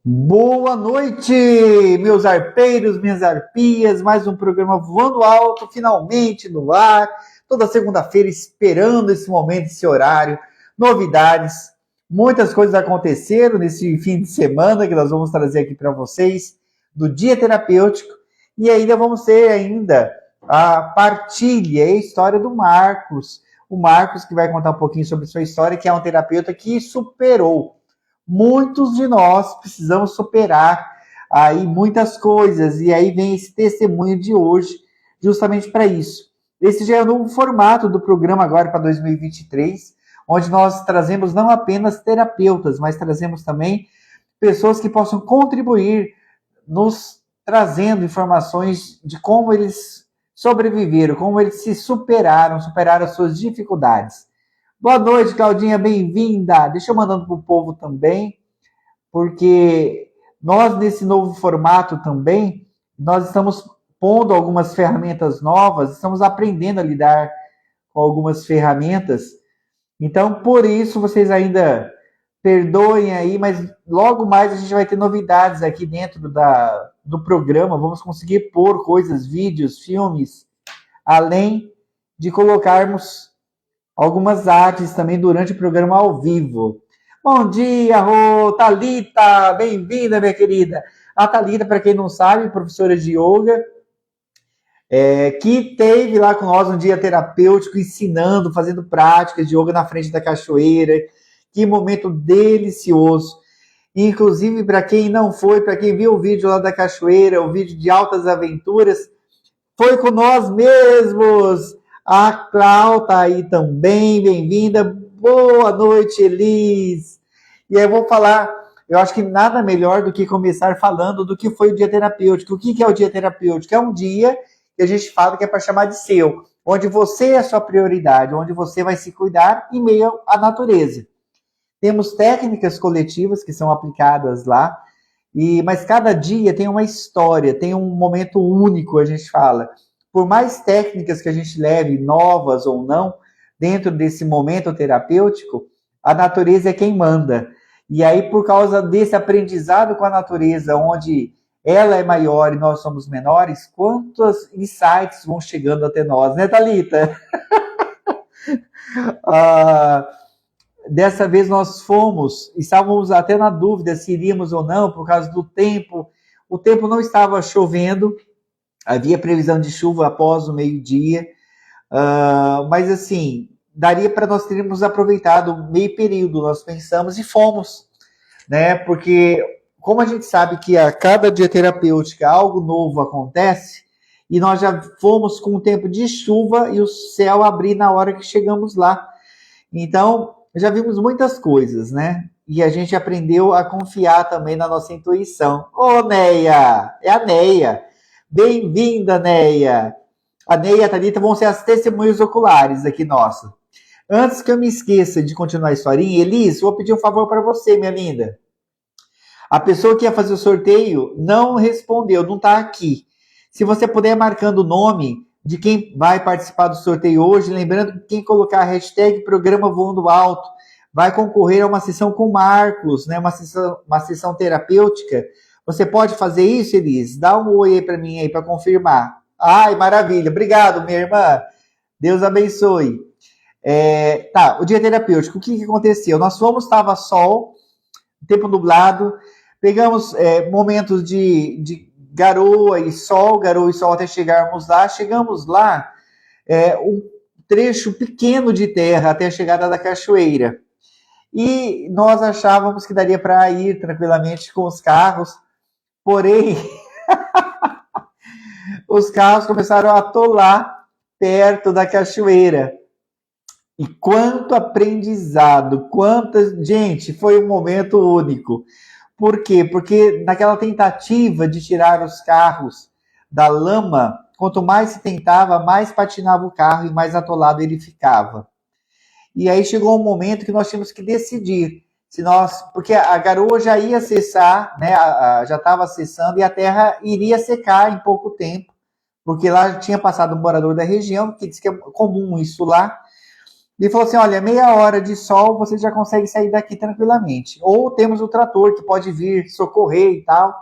Boa noite, meus arpeiros, minhas arpias, mais um programa Voando Alto, finalmente no ar, toda segunda-feira esperando esse momento, esse horário, novidades, muitas coisas aconteceram nesse fim de semana que nós vamos trazer aqui para vocês, do Dia Terapêutico, e ainda vamos ter ainda a partilha, a história do Marcos, o Marcos que vai contar um pouquinho sobre sua história, que é um terapeuta que superou. Muitos de nós precisamos superar aí muitas coisas, e aí vem esse testemunho de hoje, justamente para isso. Esse já é o novo formato do programa agora para 2023, onde nós trazemos não apenas terapeutas, mas trazemos também pessoas que possam contribuir, nos trazendo informações de como eles sobreviveram, como eles se superaram, superaram as suas dificuldades. Boa noite, Claudinha, bem-vinda. Deixa eu mandando para o povo também, porque nós, nesse novo formato também, nós estamos pondo algumas ferramentas novas, estamos aprendendo a lidar com algumas ferramentas. Então, por isso, vocês ainda perdoem aí, mas logo mais a gente vai ter novidades aqui dentro do programa. Vamos conseguir pôr coisas, vídeos, filmes, além de colocarmos algumas artes também durante o programa ao vivo. Bom dia, Rô! Thalita, bem-vinda, minha querida. A Thalita, para quem não sabe, professora de yoga, que teve lá com nós um dia terapêutico, ensinando, fazendo práticas de yoga na frente da cachoeira. Que momento delicioso. Inclusive, para quem não foi, para quem viu o vídeo lá da cachoeira, o vídeo de altas aventuras, foi com nós mesmos. A Clau tá aí também, bem-vinda. Boa noite, Elis. E aí eu vou falar, eu acho que nada melhor do que começar falando do que foi o dia terapêutico. O que é o dia terapêutico? É um dia que a gente fala que é para chamar de seu, onde você é a sua prioridade, onde você vai se cuidar em meio à natureza. Temos técnicas coletivas que são aplicadas lá, mas cada dia tem uma história, tem um momento único, a gente fala. Por mais técnicas que a gente leve, novas ou não, dentro desse momento terapêutico, a natureza é quem manda. E aí, por causa desse aprendizado com a natureza, onde ela é maior e nós somos menores, quantos insights vão chegando até nós, né, Thalita? Ah, dessa vez nós fomos, estávamos até na dúvida se iríamos ou não, por causa do tempo. O tempo não estava chovendo, havia previsão de chuva após o meio-dia, mas assim, daria para nós termos aproveitado o meio período, nós pensamos e fomos, né? Porque, como a gente sabe que a cada dia terapêutica algo novo acontece, e nós já fomos com o tempo de chuva e o céu abrir na hora que chegamos lá. Então, já vimos muitas coisas, né? E a gente aprendeu a confiar também na nossa intuição. Ô, Neia! É a Neia! Bem-vinda, Neia! A Neia e a Thalita vão ser as testemunhas oculares aqui, nossa. Antes que eu me esqueça de continuar a historinha, Elis, vou pedir um favor para você, minha linda. A pessoa que ia fazer o sorteio não respondeu, não está aqui. Se você puder marcando o nome de quem vai participar do sorteio hoje, lembrando que quem colocar a hashtag Programa Voando Alto vai concorrer a uma sessão com o Marcos, né? Uma sessão terapêutica. Você pode fazer isso, Elis? Dá um oi aí para mim aí para confirmar. Ai, maravilha. Obrigado, minha irmã. Deus abençoe. Tá, o dia terapêutico, o que aconteceu? Nós fomos, estava sol, tempo nublado, pegamos momentos de garoa e sol até chegarmos lá. Chegamos lá, um trecho pequeno de terra até a chegada da cachoeira. E nós achávamos que daria para ir tranquilamente com os carros, porém, os carros começaram a atolar perto da cachoeira. E quanto aprendizado, Gente, foi um momento único. Por quê? Porque naquela tentativa de tirar os carros da lama, quanto mais se tentava, mais patinava o carro e mais atolado ele ficava. E aí chegou um momento que nós tínhamos que decidir se nós, porque a garoa já ia cessar, né? Já estava cessando e a terra iria secar em pouco tempo, porque lá tinha passado um morador da região que disse que é comum isso lá. Ele falou assim, olha, meia hora de sol você já consegue sair daqui tranquilamente. Ou temos o trator que pode vir socorrer e tal.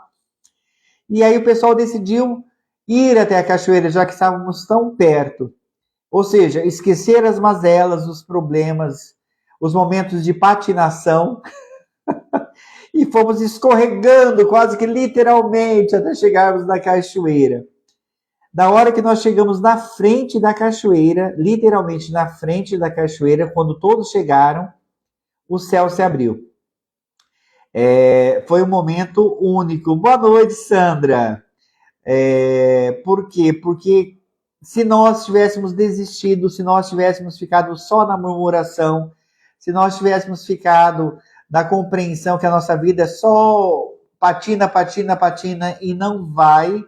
E aí o pessoal decidiu ir até a cachoeira, já que estávamos tão perto. Ou seja, esquecer as mazelas, os problemas, os momentos de patinação e fomos escorregando quase que literalmente até chegarmos na cachoeira. Da hora que nós chegamos na frente da cachoeira, literalmente na frente da cachoeira, quando todos chegaram, o céu se abriu. Foi um momento único. Boa noite, Sandra. Por quê? Porque se nós tivéssemos desistido, se nós tivéssemos ficado só na murmuração, se nós tivéssemos ficado na compreensão que a nossa vida é só patina, patina, patina e não vai,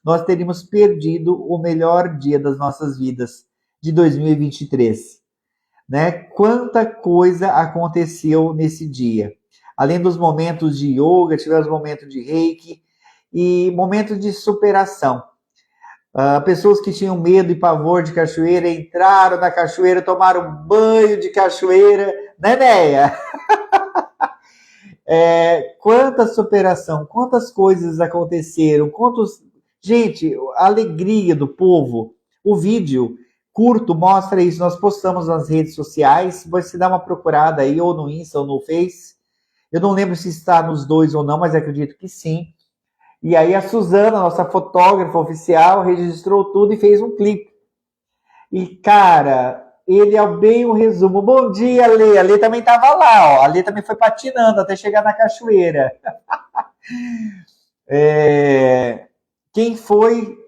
nós teríamos perdido o melhor dia das nossas vidas de 2023. Né? Quanta coisa aconteceu nesse dia. Além dos momentos de yoga, tivemos momentos de reiki e momentos de superação. Pessoas que tinham medo e pavor de cachoeira entraram na cachoeira, tomaram banho de cachoeira, né, Neia? Quanta superação, quantas coisas aconteceram, Gente, a alegria do povo. O vídeo curto mostra isso, nós postamos nas redes sociais, você dá uma procurada aí, ou no Insta ou no Face. Eu não lembro se está nos dois ou não, mas acredito que sim. E aí a Suzana, nossa fotógrafa oficial, registrou tudo e fez um clipe. E, cara, ele é bem um resumo. Bom dia, Lê. A Lê também estava lá, ó. A Lê também foi patinando até chegar na cachoeira. Quem foi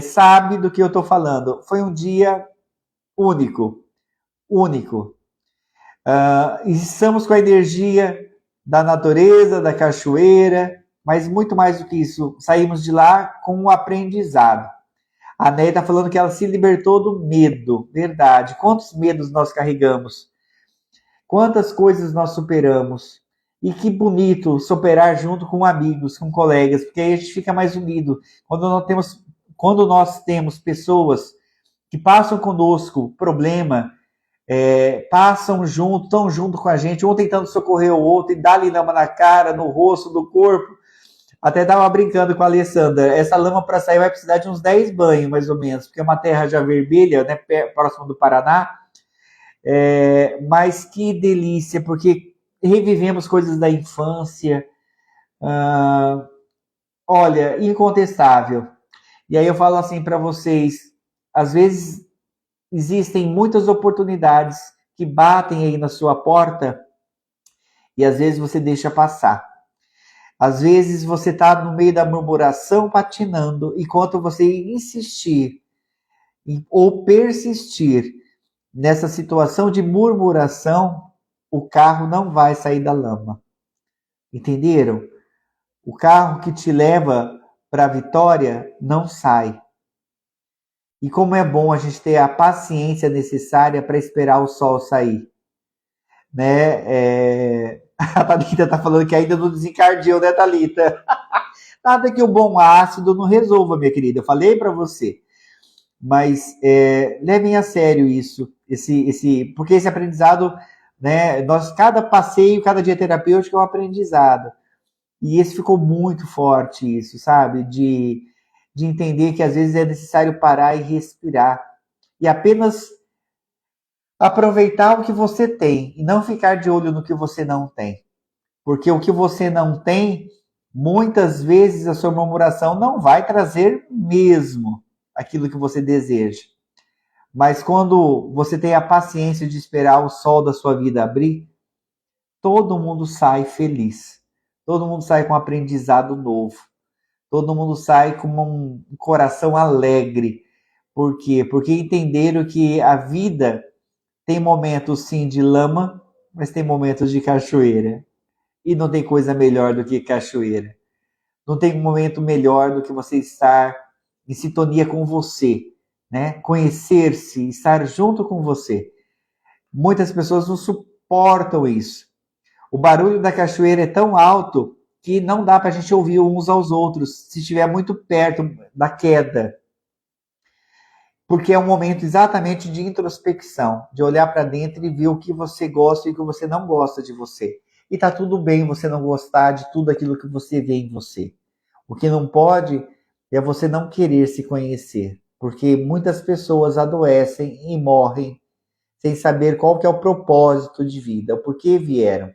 sabe do que eu estou falando. Foi um dia único. Único. Estamos com a energia da natureza, da cachoeira, mas muito mais do que isso, saímos de lá com um aprendizado. A Neia está falando que ela se libertou do medo. Verdade. Quantos medos nós carregamos? Quantas coisas nós superamos? E que bonito superar junto com amigos, com colegas, porque aí a gente fica mais unido. Quando nós temos pessoas que passam conosco problema, passam junto, estão junto com a gente, um tentando socorrer o outro e dá-lhe lama na cara, no rosto, no corpo. Até estava brincando com a Alessandra, essa lama para sair vai precisar de uns 10 banhos, mais ou menos, porque é uma terra já vermelha, né, próximo do Paraná. Mas que delícia, porque revivemos coisas da infância. Olha, incontestável. E aí eu falo assim para vocês, às vezes existem muitas oportunidades que batem aí na sua porta e às vezes você deixa passar. Às vezes você está no meio da murmuração patinando, enquanto você insistir ou persistir nessa situação de murmuração, o carro não vai sair da lama. Entenderam? O carro que te leva para a vitória não sai. E como é bom a gente ter a paciência necessária para esperar o sol sair. Né? A Thalita está falando que ainda não desencardiou, né, Thalita? Nada que o bom ácido não resolva, minha querida. Eu falei para você. Mas levem a sério isso, porque esse aprendizado, né? Cada passeio, cada dia terapêutico é um aprendizado. E esse ficou muito forte, isso, sabe? De entender que às vezes é necessário parar e respirar. E apenas aproveitar o que você tem e não ficar de olho no que você não tem. Porque o que você não tem, muitas vezes a sua murmuração não vai trazer mesmo aquilo que você deseja. Mas quando você tem a paciência de esperar o sol da sua vida abrir, todo mundo sai feliz. Todo mundo sai com um aprendizado novo. Todo mundo sai com um coração alegre. Por quê? Porque entenderam que a vida tem momentos sim de lama, mas tem momentos de cachoeira. E não tem coisa melhor do que cachoeira. Não tem momento melhor do que você estar em sintonia com você, né? Conhecer-se, estar junto com você. Muitas pessoas não suportam isso. O barulho da cachoeira é tão alto que não dá para a gente ouvir uns aos outros se estiver muito perto da queda. porque é um momento exatamente de introspecção, de olhar para dentro e ver o que você gosta e o que você não gosta de você. E tá tudo bem você não gostar de tudo aquilo que você vê em você. O que não pode é você não querer se conhecer, porque muitas pessoas adoecem e morrem sem saber qual que é o propósito de vida, o porquê vieram.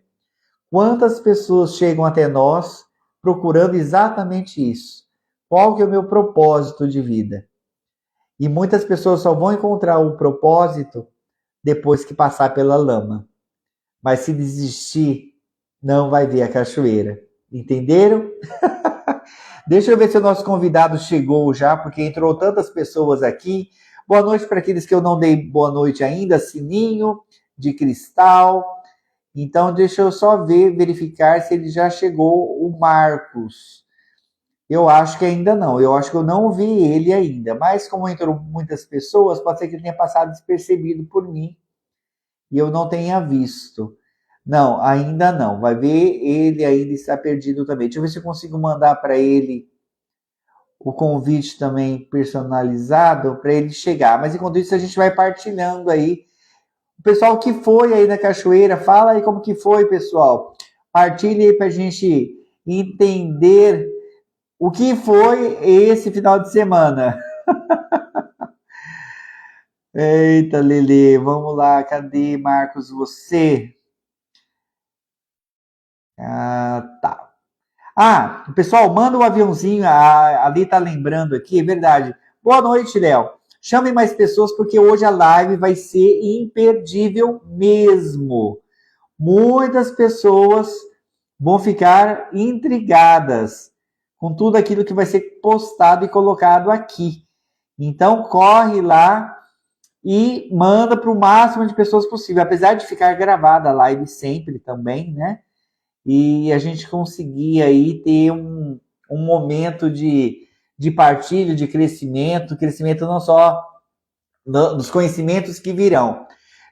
Quantas pessoas chegam até nós procurando exatamente isso? Qual que é o meu propósito de vida? E muitas pessoas só vão encontrar o propósito depois que passar pela lama. Mas se desistir, não vai ver a cachoeira. Entenderam? Deixa eu ver se o nosso convidado chegou já, porque entrou tantas pessoas aqui. Boa noite para aqueles que eu não dei boa noite ainda. Sininho de cristal. Então, deixa eu só verificar se ele já chegou, o Marcos. Eu acho que ainda não. Eu acho que eu não vi ele ainda. Mas como entrou muitas pessoas, pode ser que ele tenha passado despercebido por mim e eu não tenha visto. Não, ainda não. Vai ver, ele ainda está perdido também. Deixa eu ver se eu consigo mandar para ele o convite também personalizado para ele chegar. Mas enquanto isso a gente vai partilhando aí. O pessoal que foi aí na cachoeira, fala aí como que foi, pessoal. Partilhe aí para a gente entender o que foi esse final de semana. Eita, Lele, vamos lá, cadê, Marcos, você? Tá. Pessoal, manda um aviãozinho, ali tá lembrando aqui, é verdade. Boa noite, Léo. Chame mais pessoas porque hoje a live vai ser imperdível mesmo. Muitas pessoas vão ficar intrigadas com tudo aquilo que vai ser postado e colocado aqui. Então, corre lá e manda para o máximo de pessoas possível. Apesar de ficar gravada a live sempre também, né? E a gente conseguir aí ter um momento de partilha, de crescimento não só dos conhecimentos que virão.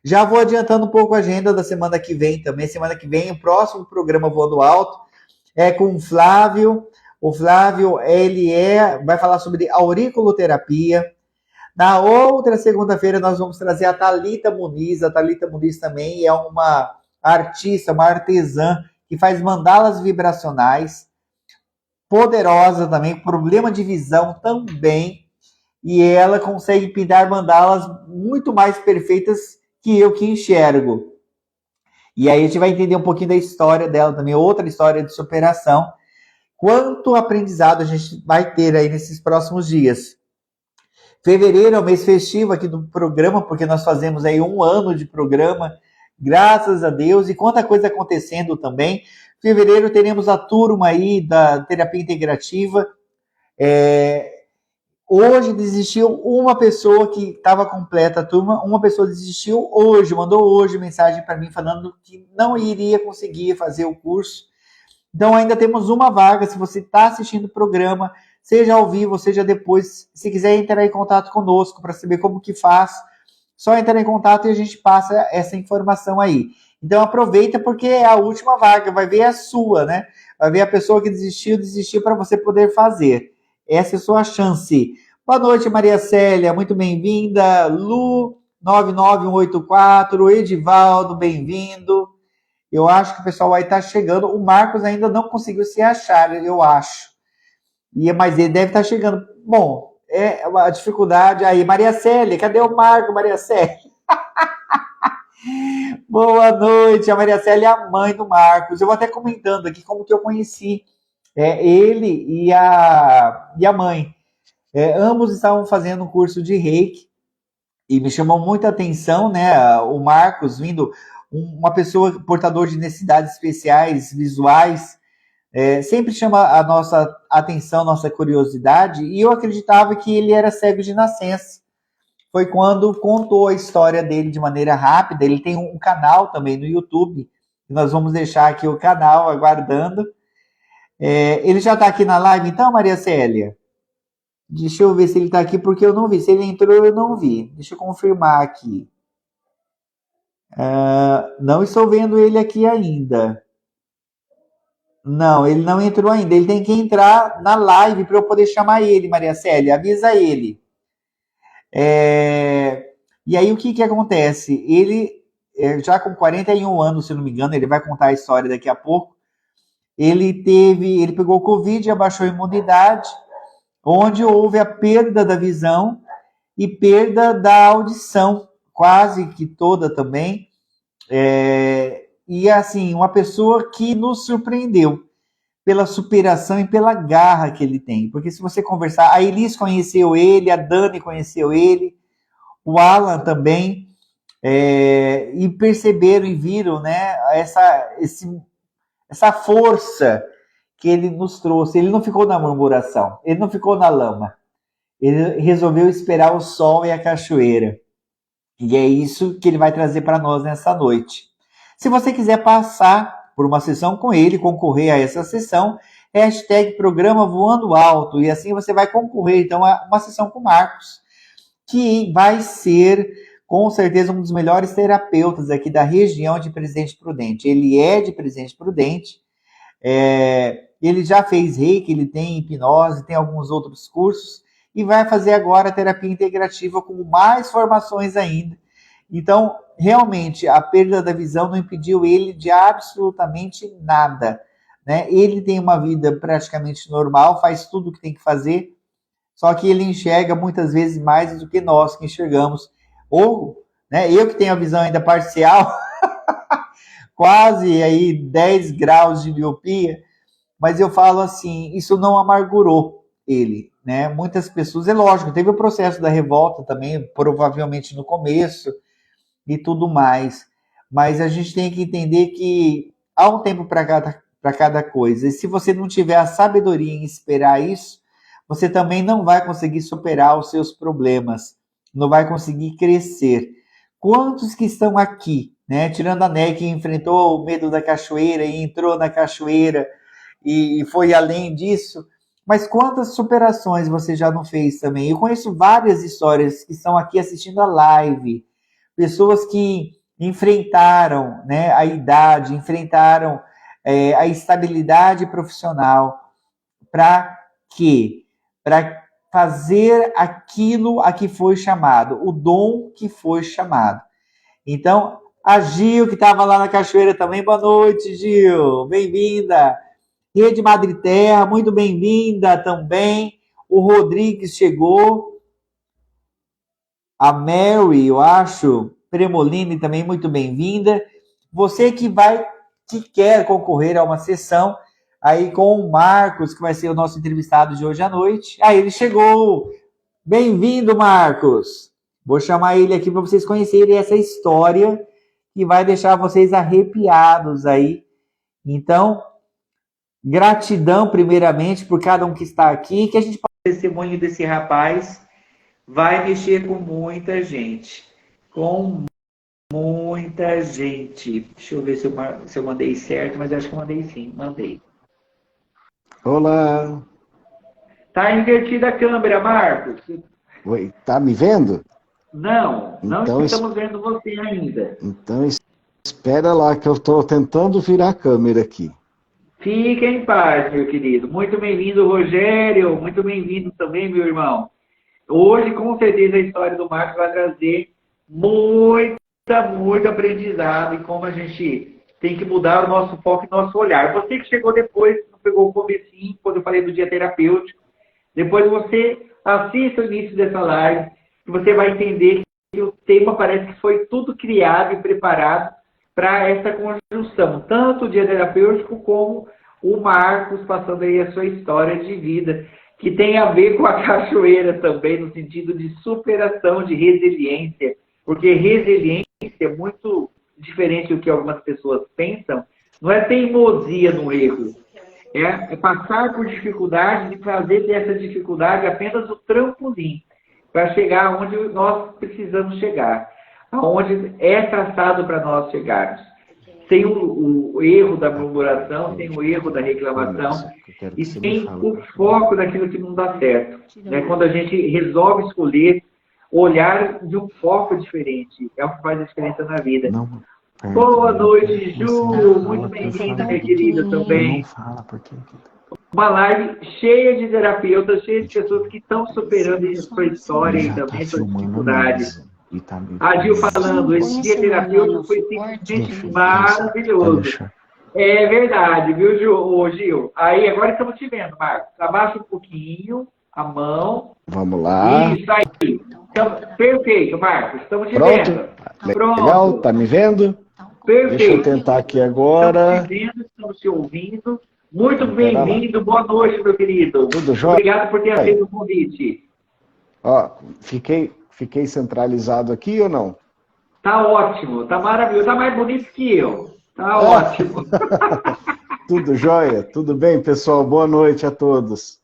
Já vou adiantando um pouco a agenda da semana que vem também. Semana que vem, o próximo programa Voando Alto é com o Flávio. O Flávio, vai falar sobre auriculoterapia. Na outra segunda-feira, nós vamos trazer a Thalita Muniz. A Thalita Muniz também é uma artista, uma artesã que faz mandalas vibracionais, poderosa também, problema de visão também, e ela consegue pintar mandalas muito mais perfeitas que eu que enxergo. E aí a gente vai entender um pouquinho da história dela também, outra história de superação. Quanto aprendizado a gente vai ter aí nesses próximos dias. Fevereiro é o mês festivo aqui do programa, porque nós fazemos aí 1 ano de programa, graças a Deus, e quanta coisa acontecendo também. Fevereiro teremos a turma aí da terapia integrativa. Hoje desistiu uma pessoa que estava completa a turma, uma pessoa desistiu hoje, mandou hoje mensagem para mim falando que não iria conseguir fazer o curso. Então ainda temos uma vaga, se você está assistindo o programa, seja ao vivo, seja depois, se quiser entrar em contato conosco para saber como que faz, só entrar em contato e a gente passa essa informação aí. Então aproveita porque é a última vaga, vai ver a sua, né? Vai ver a pessoa que desistiu para você poder fazer. Essa é a sua chance. Boa noite, Maria Célia, muito bem-vinda. Lu 99184, Edivaldo, bem-vindo. Eu acho que o pessoal aí está chegando. O Marcos ainda não conseguiu se achar, eu acho. Mas ele deve estar chegando. Bom, é uma dificuldade aí. Maria Célia, cadê o Marco, Maria Célia? Boa noite, a Maria Célia é a mãe do Marcos. Eu vou até comentando aqui como que eu conheci ele e a mãe. Ambos estavam fazendo um curso de reiki e me chamou muita atenção, né? O Marcos vindo, uma pessoa portador de necessidades especiais, visuais, sempre chama a nossa atenção, nossa curiosidade, e eu acreditava que ele era cego de nascença. Foi quando contou a história dele de maneira rápida. Ele tem um canal também no YouTube, nós vamos deixar aqui o canal aguardando. Ele já está aqui na live, então, Maria Célia? Deixa eu ver se ele está aqui, porque eu não vi. Se ele entrou, eu não vi. Deixa eu confirmar aqui. Não estou vendo ele aqui ainda. Não, ele não entrou ainda. Ele tem que entrar na live para eu poder chamar ele, Maria Célia. Avisa ele. E aí o que acontece? Ele, já com 41 anos, se não me engano, ele vai contar a história daqui a pouco, ele pegou Covid, abaixou a imunidade, onde houve a perda da visão e perda da audição, quase que toda também. E assim, uma pessoa que nos surpreendeu pela superação e pela garra que ele tem. Porque se você conversar, a Elis conheceu ele, a Dani conheceu ele, o Alan também, e perceberam e viram, né, essa força que ele nos trouxe. Ele não ficou na murmuração, ele não ficou na lama. Ele resolveu esperar o sol e a cachoeira. E é isso que ele vai trazer para nós nessa noite. Se você quiser passar por uma sessão com ele, concorrer a essa sessão, #programa Voando Alto, e assim você vai concorrer então a uma sessão com o Marcos, que vai ser com certeza um dos melhores terapeutas aqui da região de Presidente Prudente. Ele é de Presidente Prudente, ele já fez reiki, ele tem hipnose, tem alguns outros cursos, e vai fazer agora a terapia integrativa com mais formações ainda. Então, realmente, a perda da visão não impediu ele de absolutamente nada, né? Ele tem uma vida praticamente normal, faz tudo o que tem que fazer, só que ele enxerga muitas vezes mais do que nós que enxergamos. Ou, né, eu que tenho a visão ainda parcial, quase aí 10 graus de miopia, mas eu falo assim, isso não amargurou ele, né? Muitas pessoas, é lógico, teve o processo da revolta também, provavelmente no começo e tudo mais, mas a gente tem que entender que há um tempo para cada coisa, e se você não tiver a sabedoria em esperar isso, você também não vai conseguir superar os seus problemas, não vai conseguir crescer. Quantos que estão aqui, né? Tirando a Né, que enfrentou o medo da cachoeira e entrou na cachoeira e foi além disso, mas quantas superações você já não fez também? Eu conheço várias histórias que estão aqui assistindo a live, pessoas que enfrentaram, né, a idade, enfrentaram a estabilidade profissional. Para quê? Para fazer aquilo a que foi chamado, o dom que foi chamado. Então, a Gil, que estava lá na cachoeira também, boa noite, Gil, bem-vinda. Rede Madre Terra, muito bem-vinda também. O Rodrigues chegou. A Mary, eu acho. Premolini também, muito bem-vinda. Você que quer concorrer a uma sessão aí com o Marcos, que vai ser o nosso entrevistado de hoje à noite. Ah, ele chegou. Bem-vindo, Marcos. Vou chamar ele aqui para vocês conhecerem essa história que vai deixar vocês arrepiados aí. Então, gratidão, primeiramente, por cada um que está aqui, que a gente pode ter testemunho desse rapaz, vai mexer com muita gente. Com muita gente. Deixa eu ver se eu mandei certo, mas acho que eu mandei sim, mandei. Olá. Tá invertida a câmera, Marcos. Oi, tá me vendo? Não então, estamos vendo você ainda. Então espera lá que eu estou tentando virar a câmera aqui. Fique em paz, meu querido. Muito bem-vindo, Rogério. Muito bem-vindo também, meu irmão. Hoje, com certeza, a história do Marcos vai trazer muito aprendizado e como a gente tem que mudar o nosso foco e nosso olhar. Você que chegou depois, não pegou o comecinho, quando eu falei do dia terapêutico, depois você assista o início dessa live e você vai entender que o tema parece que foi tudo criado e preparado para essa conjunção, tanto o dia terapêutico como o Marcos passando aí a sua história de vida, que tem a ver com a cachoeira também, no sentido de superação, de resiliência, porque resiliência é muito diferente do que algumas pessoas pensam, não é teimosia no erro, é passar por dificuldade e fazer dessa dificuldade apenas o trampolim para chegar onde nós precisamos chegar, aonde é traçado para nós chegarmos. Tem o erro da murmuração, tem o erro da reclamação e tem o foco daquilo que não dá certo. Né? Quando a gente resolve escolher olhar de um foco diferente, é o que faz a diferença na vida. Boa noite, Ju. Muito bem-vinda, minha querida, também. Não fala, porque... Uma live cheia de terapeutas, cheia de pessoas que estão superando a sua história e também suas dificuldades. A Gil falando, esse dia terapêutico foi simplesmente maravilhoso. É verdade, viu, Ju? Ô, Gil? Aí, agora estamos te vendo, Marcos. Abaixa um pouquinho a mão. Vamos lá. Isso aí. Então, perfeito, Marcos. Estamos te Pronto? vendo. Pronto. Legal, tá me vendo? Perfeito. Deixa eu tentar aqui agora. Estamos te vendo, estamos te ouvindo. Muito bem-vindo. Boa noite, meu querido. Tudo jóia? Obrigado por ter aceito o convite. Ó, fiquei centralizado aqui ou não? Tá ótimo, tá maravilhoso. Tá mais bonito que eu. Tá ótimo. Tudo jóia? Tudo bem, pessoal? Boa noite a todos.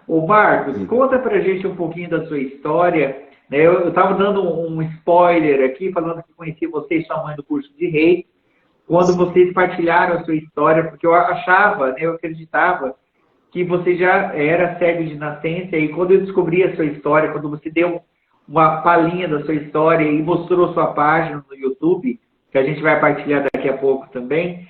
Ô Marcos, conta pra gente um pouquinho da sua história. Eu estava dando um spoiler aqui, falando que conheci você e sua mãe no curso de Reiki, quando vocês partilharam a sua história, porque eu achava, eu acreditava que você já era cego de nascença, e quando eu descobri a sua história, quando você deu uma palhinha da sua história e mostrou sua página no YouTube, que a gente vai partilhar daqui a pouco também,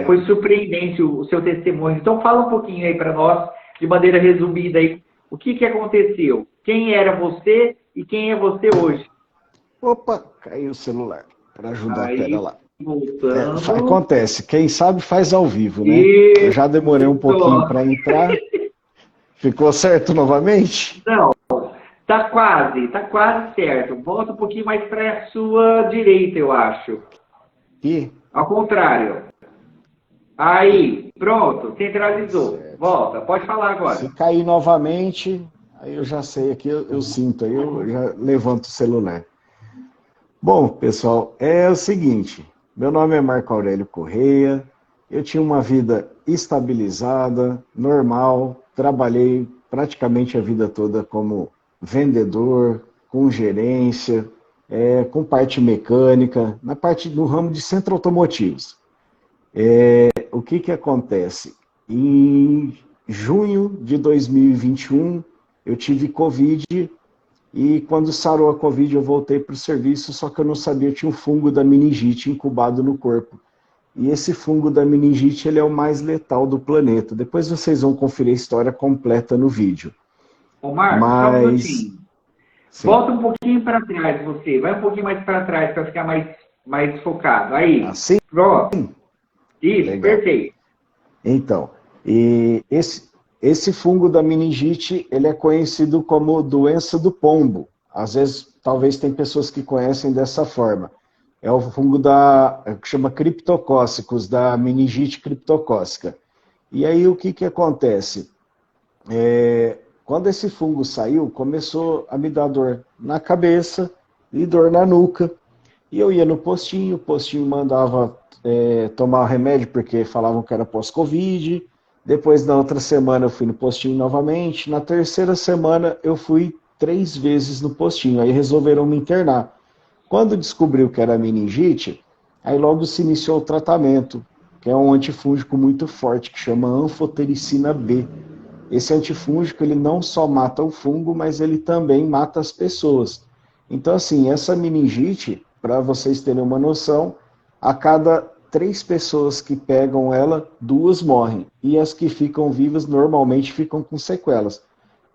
foi surpreendente o seu testemunho. Então fala um pouquinho aí para nós, de maneira resumida, aí, o que aconteceu? Quem era você e quem é você hoje? Opa, caiu o celular. Para ajudar, pera lá. Voltando. Acontece, quem sabe faz ao vivo, né? Isso. Eu já demorei um pouquinho para entrar. Ficou certo novamente? Não. Tá quase certo. Volta um pouquinho mais para a sua direita, eu acho. E? Ao contrário. Aí, pronto, centralizou. Certo. Volta, pode falar agora. Se cair novamente, aí eu já sei aqui, eu sinto, aí eu já levanto o celular. Bom, pessoal, é o seguinte, meu nome é Marco Aurélio Correia, eu tinha uma vida estabilizada, normal, trabalhei praticamente a vida toda como vendedor, com gerência, com parte mecânica, na parte do ramo de centro automotivos. O que acontece? Em junho de 2021, eu tive Covid e quando sarou a Covid eu voltei para o serviço, só que eu não sabia, tinha um fungo da meningite incubado no corpo. E esse fungo da meningite ele é o mais letal do planeta. Depois vocês vão conferir a história completa no vídeo. Ô Marcos, só um minutinho. Sim. Volta um pouquinho para trás você, vai um pouquinho mais para trás para ficar mais focado. Aí, assim? Pronto. Isso, legal. Perfeito. Então, e esse fungo da meningite, ele é conhecido como doença do pombo. Às vezes, talvez tem pessoas que conhecem dessa forma. É o fungo que chama criptocócicos, da meningite criptocócica. E aí, o que acontece? Quando esse fungo saiu, começou a me dar dor na cabeça e dor na nuca. E eu ia no postinho, o postinho mandava tomar remédio porque falavam que era pós-Covid. Depois, na outra semana, eu fui no postinho novamente. Na terceira semana, eu fui 3 vezes no postinho. Aí resolveram me internar. Quando descobriu que era meningite, aí logo se iniciou o tratamento, que é um antifúngico muito forte, que chama anfotericina B. Esse antifúngico, ele não só mata o fungo, mas ele também mata as pessoas. Então, assim, essa meningite, para vocês terem uma noção, a cada 3 pessoas que pegam ela, 2 morrem. E as que ficam vivas normalmente ficam com sequelas.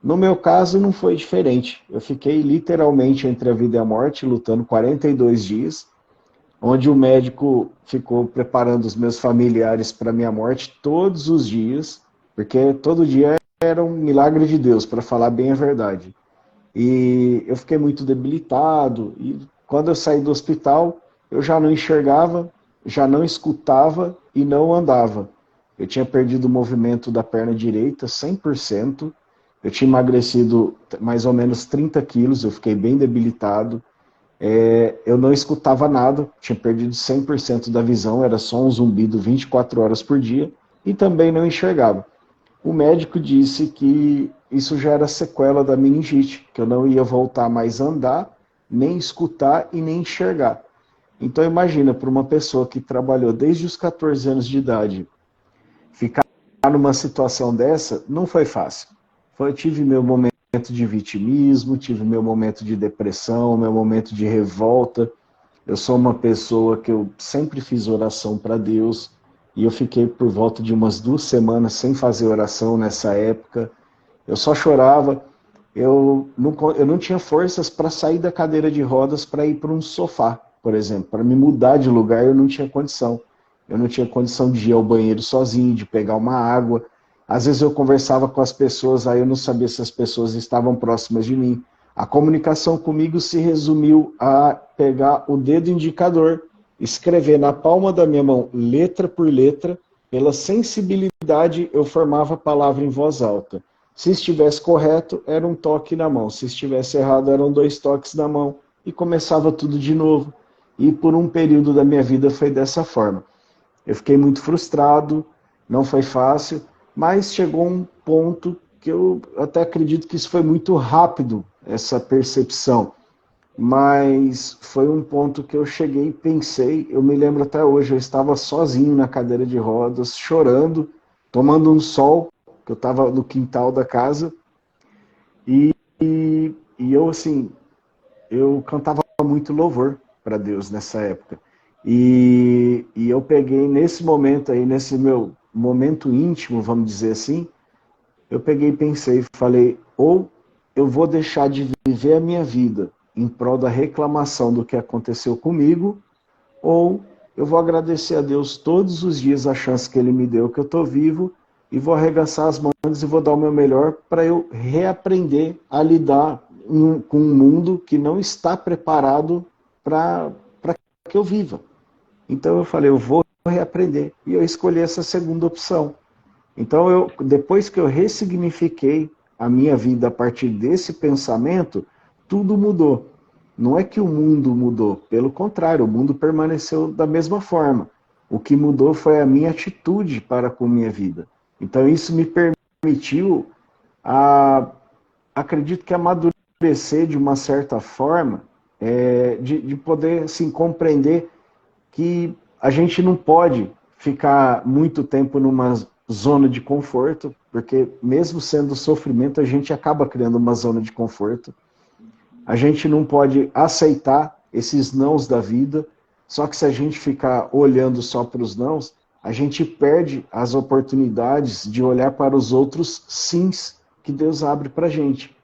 No meu caso não foi diferente. Eu fiquei literalmente entre a vida e a morte, lutando 42 dias, onde o médico ficou preparando os meus familiares para a minha morte todos os dias, porque todo dia era um milagre de Deus, para falar bem a verdade. E eu fiquei muito debilitado, e quando eu saí do hospital, eu já não enxergava, já não escutava e não andava. Eu tinha perdido o movimento da perna direita 100%, eu tinha emagrecido mais ou menos 30 quilos, eu fiquei bem debilitado, eu não escutava nada, tinha perdido 100% da visão, era só um zumbido 24 horas por dia, e também não enxergava. O médico disse que isso já era sequela da meningite, que eu não ia voltar mais a andar, nem escutar e nem enxergar. Então imagina, para uma pessoa que trabalhou desde os 14 anos de idade, ficar numa situação dessa, não foi fácil. Eu tive meu momento de vitimismo, tive meu momento de depressão, meu momento de revolta. Eu sou uma pessoa que eu sempre fiz oração para Deus, e eu fiquei por volta de umas 2 semanas sem fazer oração nessa época. Eu só chorava, eu não tinha forças para sair da cadeira de rodas para ir para um sofá, por exemplo. Para me mudar de lugar, eu não tinha condição. Eu não tinha condição de ir ao banheiro sozinho, de pegar uma água. Às vezes eu conversava com as pessoas, aí eu não sabia se as pessoas estavam próximas de mim. A comunicação comigo se resumiu a pegar o dedo indicador, escrever na palma da minha mão, letra por letra, pela sensibilidade eu formava a palavra em voz alta. Se estivesse correto, era um toque na mão. Se estivesse errado, eram 2 toques na mão. E começava tudo de novo. E por um período da minha vida foi dessa forma. Eu fiquei muito frustrado, não foi fácil, mas chegou um ponto que eu até acredito que isso foi muito rápido, essa percepção. Mas foi um ponto que eu cheguei e pensei, eu me lembro até hoje, eu estava sozinho na cadeira de rodas, chorando, tomando um sol, que eu estava no quintal da casa, e eu, assim, eu cantava muito louvor para Deus nessa época. E eu peguei nesse momento aí, nesse meu momento íntimo, vamos dizer assim, eu peguei e pensei, falei, ou eu vou deixar de viver a minha vida em prol da reclamação do que aconteceu comigo, ou eu vou agradecer a Deus todos os dias a chance que Ele me deu, que eu estou vivo, e vou arregaçar as mangas e vou dar o meu melhor para eu reaprender a lidar com um mundo que não está preparado para que eu viva. Então eu falei, eu vou reaprender. E eu escolhi essa segunda opção. Então, depois que eu ressignifiquei a minha vida a partir desse pensamento, tudo mudou. Não é que o mundo mudou, pelo contrário, o mundo permaneceu da mesma forma. O que mudou foi a minha atitude para com a minha vida. Então, isso me permitiu, acredito que amadurecer de uma certa forma, de poder assim, compreender que a gente não pode ficar muito tempo numa zona de conforto, porque mesmo sendo sofrimento, a gente acaba criando uma zona de conforto. A gente não pode aceitar esses nãos da vida, só que se a gente ficar olhando só para os nãos, a gente perde as oportunidades de olhar para os outros sims que Deus abre para a gente.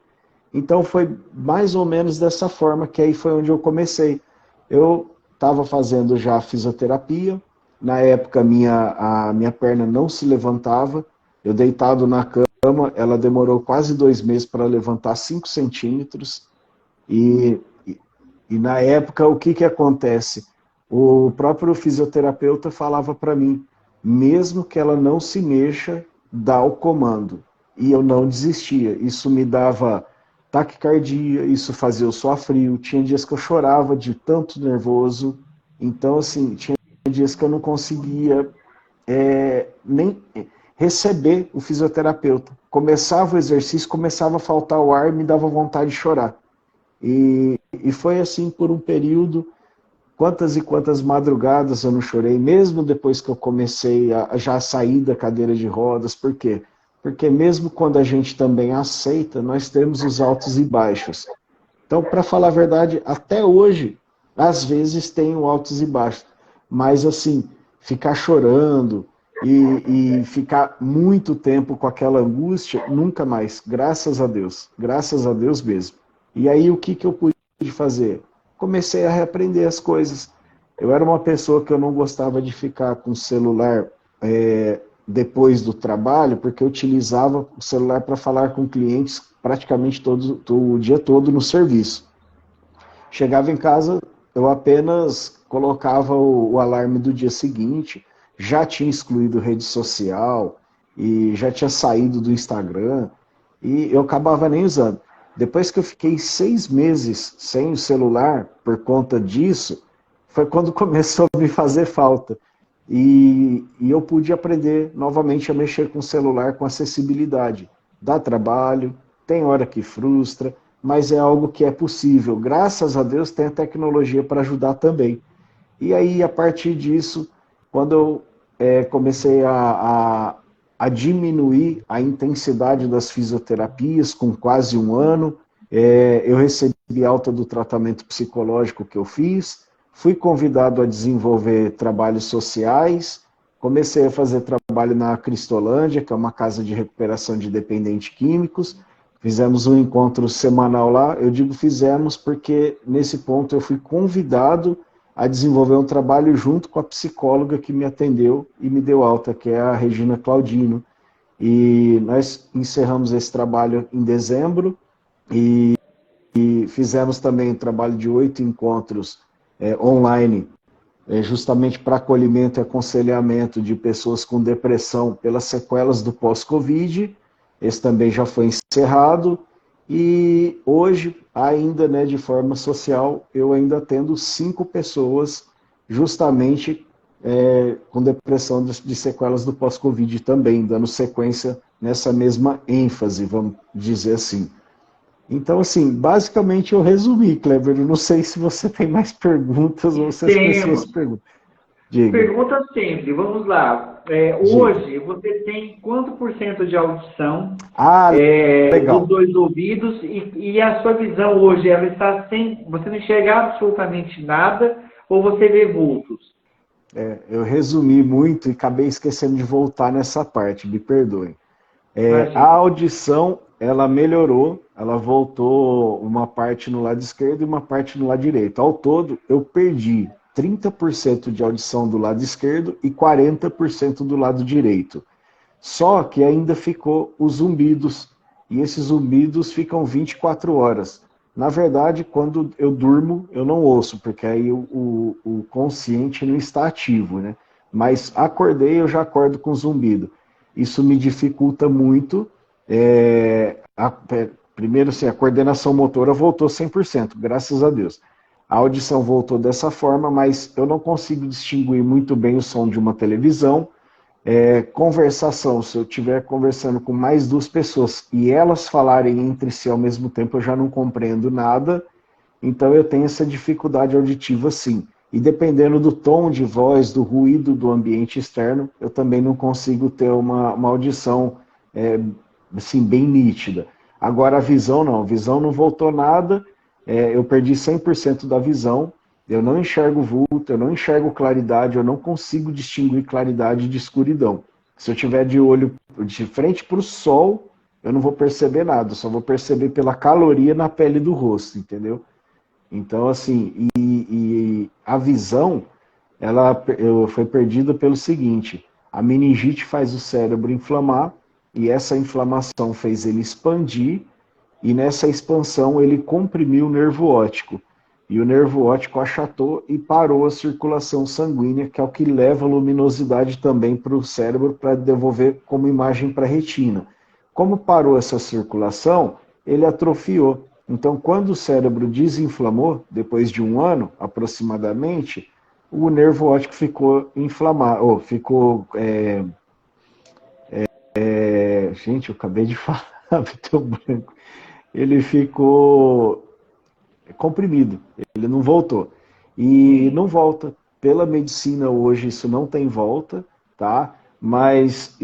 Então foi mais ou menos dessa forma que aí foi onde eu comecei. Eu estava fazendo já fisioterapia, na época a minha perna não se levantava, eu deitado na cama, ela demorou quase 2 meses para levantar 5 centímetros, e na época o que acontece? O próprio fisioterapeuta falava para mim, mesmo que ela não se mexa, dá o comando, e eu não desistia, isso me dava taquicardia, isso fazia eu suar frio, tinha dias que eu chorava de tanto nervoso, então assim, tinha dias que eu não conseguia nem receber o fisioterapeuta. Começava o exercício, começava a faltar o ar, me dava vontade de chorar. E foi assim por um período, quantas e quantas madrugadas eu não chorei, mesmo depois que eu comecei a já sair da cadeira de rodas, por quê? Porque mesmo quando a gente também aceita, nós temos os altos e baixos. Então, para falar a verdade, até hoje, às vezes tenho altos e baixos. Mas, assim, ficar chorando e ficar muito tempo com aquela angústia, nunca mais. Graças a Deus mesmo. E aí, o que eu pude fazer? Comecei a reaprender as coisas. Eu era uma pessoa que eu não gostava de ficar com o celular depois do trabalho, porque eu utilizava o celular para falar com clientes praticamente o dia todo no serviço. Chegava em casa, eu apenas colocava o alarme do dia seguinte, já tinha excluído rede social e já tinha saído do Instagram e eu acabava nem usando. Depois que eu fiquei 6 meses sem o celular por conta disso, foi quando começou a me fazer falta. E eu pude aprender novamente a mexer com o celular com acessibilidade. Dá trabalho, tem hora que frustra, mas é algo que é possível. Graças a Deus tem a tecnologia para ajudar também. E aí, a partir disso, quando eu comecei a diminuir a intensidade das fisioterapias, com quase 1 ano, eu recebi alta do tratamento psicológico que eu fiz, fui convidado a desenvolver trabalhos sociais, comecei a fazer trabalho na Cristolândia, que é uma casa de recuperação de dependentes químicos, fizemos um encontro semanal lá. Eu digo fizemos porque nesse ponto eu fui convidado a desenvolver um trabalho junto com a psicóloga que me atendeu e me deu alta, que é a Regina Claudino. E nós encerramos esse trabalho em dezembro e fizemos também um trabalho de 8 encontros online, justamente para acolhimento e aconselhamento de pessoas com depressão pelas sequelas do pós-Covid. Esse também já foi encerrado. E hoje, ainda, né, de forma social, eu ainda atendo 5 pessoas justamente com depressão de sequelas do pós-Covid também, dando sequência nessa mesma ênfase, vamos dizer assim. Então, assim, basicamente eu resumi, Kleber. Eu não sei se você tem mais perguntas ou se as pessoas perguntam. Diga. Pergunta sempre, vamos lá. Hoje, você tem quanto por cento de audição dos 2 ouvidos e a sua visão hoje, ela está sem... Você não enxerga absolutamente nada ou você vê vultos? Eu resumi muito e acabei esquecendo de voltar nessa parte, me perdoem. A audição, ela melhorou, ela voltou uma parte no lado esquerdo e uma parte no lado direito. Ao todo, eu perdi 30% de audição do lado esquerdo e 40% do lado direito. Só que ainda ficou os zumbidos, e esses zumbidos ficam 24 horas. Na verdade, quando eu durmo, eu não ouço, porque aí o consciente não está ativo, né? Mas acordei, eu já acordo com zumbido. Isso me dificulta muito. Primeiro, assim, a coordenação motora voltou 100%, graças a Deus. A audição voltou dessa forma, mas eu não consigo distinguir muito bem o som de uma televisão. Conversação, se eu estiver conversando com mais 2 pessoas e elas falarem entre si ao mesmo tempo, eu já não compreendo nada. Então eu tenho essa dificuldade auditiva, sim. E dependendo do tom de voz, do ruído do ambiente externo, eu também não consigo ter uma audição assim, bem nítida. Agora a visão não voltou nada. Eu perdi 100% da visão, eu não enxergo vulto, eu não enxergo claridade, eu não consigo distinguir claridade de escuridão. Se eu tiver de olho de frente para o sol, eu não vou perceber nada, só vou perceber pela caloria na pele do rosto, entendeu? Então, assim, e a visão, ela foi perdida pelo seguinte: a meningite faz o cérebro inflamar, e essa inflamação fez ele expandir, e nessa expansão ele comprimiu o nervo óptico. E o nervo óptico achatou e parou a circulação sanguínea, que é o que leva a luminosidade também para o cérebro, para devolver como imagem para a retina. Como parou essa circulação, ele atrofiou. Então, quando o cérebro desinflamou, depois de 1 ano aproximadamente, o nervo óptico ficou inflamado, ou ficou... gente, eu acabei de falar, tão branco. Ele ficou comprimido, ele não voltou. E não volta. Pela medicina hoje isso não tem volta, tá? Mas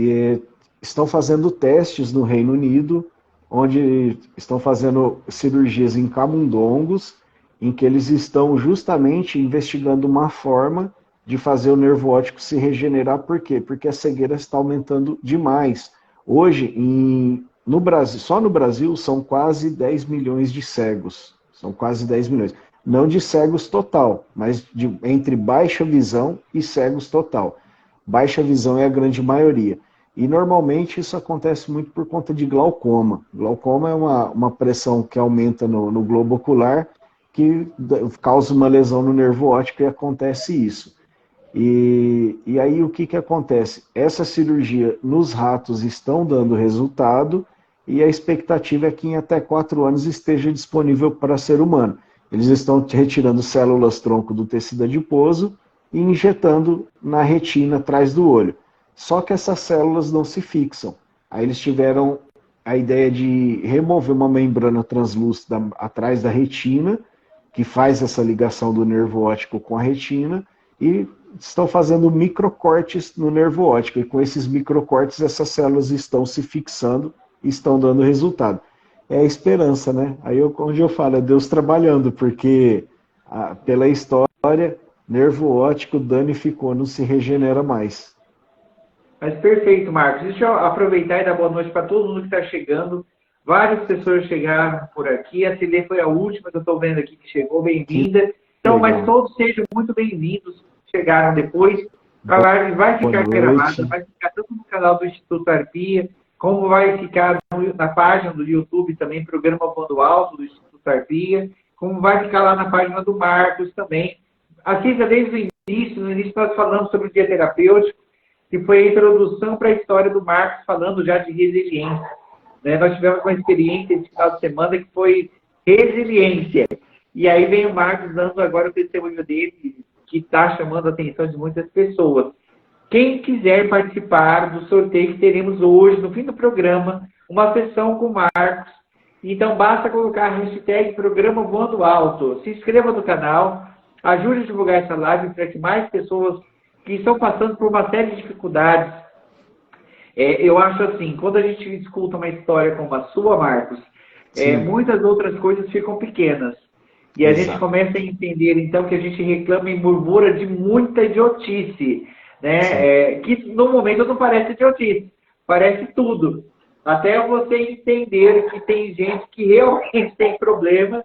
estão fazendo testes no Reino Unido, onde estão fazendo cirurgias em camundongos, em que eles estão justamente investigando uma forma de fazer o nervo óptico se regenerar. Por quê? Porque a cegueira está aumentando demais. Hoje, no Brasil, só no Brasil, são quase 10 milhões de cegos. São quase 10 milhões. Não de cegos total, mas entre baixa visão e cegos total. Baixa visão é a grande maioria. E normalmente isso acontece muito por conta de glaucoma. Glaucoma é uma pressão que aumenta no globo ocular, que causa uma lesão no nervo óptico, e acontece isso. E aí o que acontece? Essa cirurgia nos ratos estão dando resultado, e a expectativa é que em até 4 anos esteja disponível para ser humano. Eles estão retirando células tronco do tecido adiposo e injetando na retina atrás do olho. Só que essas células não se fixam. Aí eles tiveram a ideia de remover uma membrana translúcida atrás da retina, que faz essa ligação do nervo óptico com a retina, e estão fazendo microcortes no nervo óptico. E com esses microcortes, essas células estão se fixando e estão dando resultado. É a esperança, né? Aí onde eu falo, é Deus trabalhando, porque pela história, nervo óptico danificou, não se regenera mais. Mas perfeito, Marcos. Deixa eu aproveitar e dar boa noite para todo mundo que está chegando. Várias pessoas chegaram por aqui. A Cilê foi a última que eu estou vendo aqui que chegou. Bem-vinda. Então, mas todos sejam muito bem-vindos. Chegaram depois. A live vai ficar gravada, vai ficar tanto no canal do Instituto Arpia, como vai ficar na página do YouTube também, Programa Voando Alto do Instituto Arpia, como vai ficar lá na página do Marcos também. Assista desde o início. No início nós falamos sobre o dia terapêutico, que foi a introdução para a história do Marcos, falando já de resiliência. Né? Nós tivemos uma experiência esse final de semana que foi resiliência. E aí vem o Marcos dando agora o testemunho dele, que está chamando a atenção de muitas pessoas. Quem quiser participar do sorteio que teremos hoje, no fim do programa, uma sessão com o Marcos. Então, basta colocar a hashtag Programa Voando Alto. Se inscreva no canal, ajude a divulgar essa live para que mais pessoas que estão passando por uma série de dificuldades. Eu acho assim, quando a gente escuta uma história como a sua, Marcos, muitas outras coisas ficam pequenas. E a gente começa a entender, então, que a gente reclama e murmura de muita idiotice, né? Que no momento não parece idiotice, parece tudo. Até você entender que tem gente que realmente tem problema,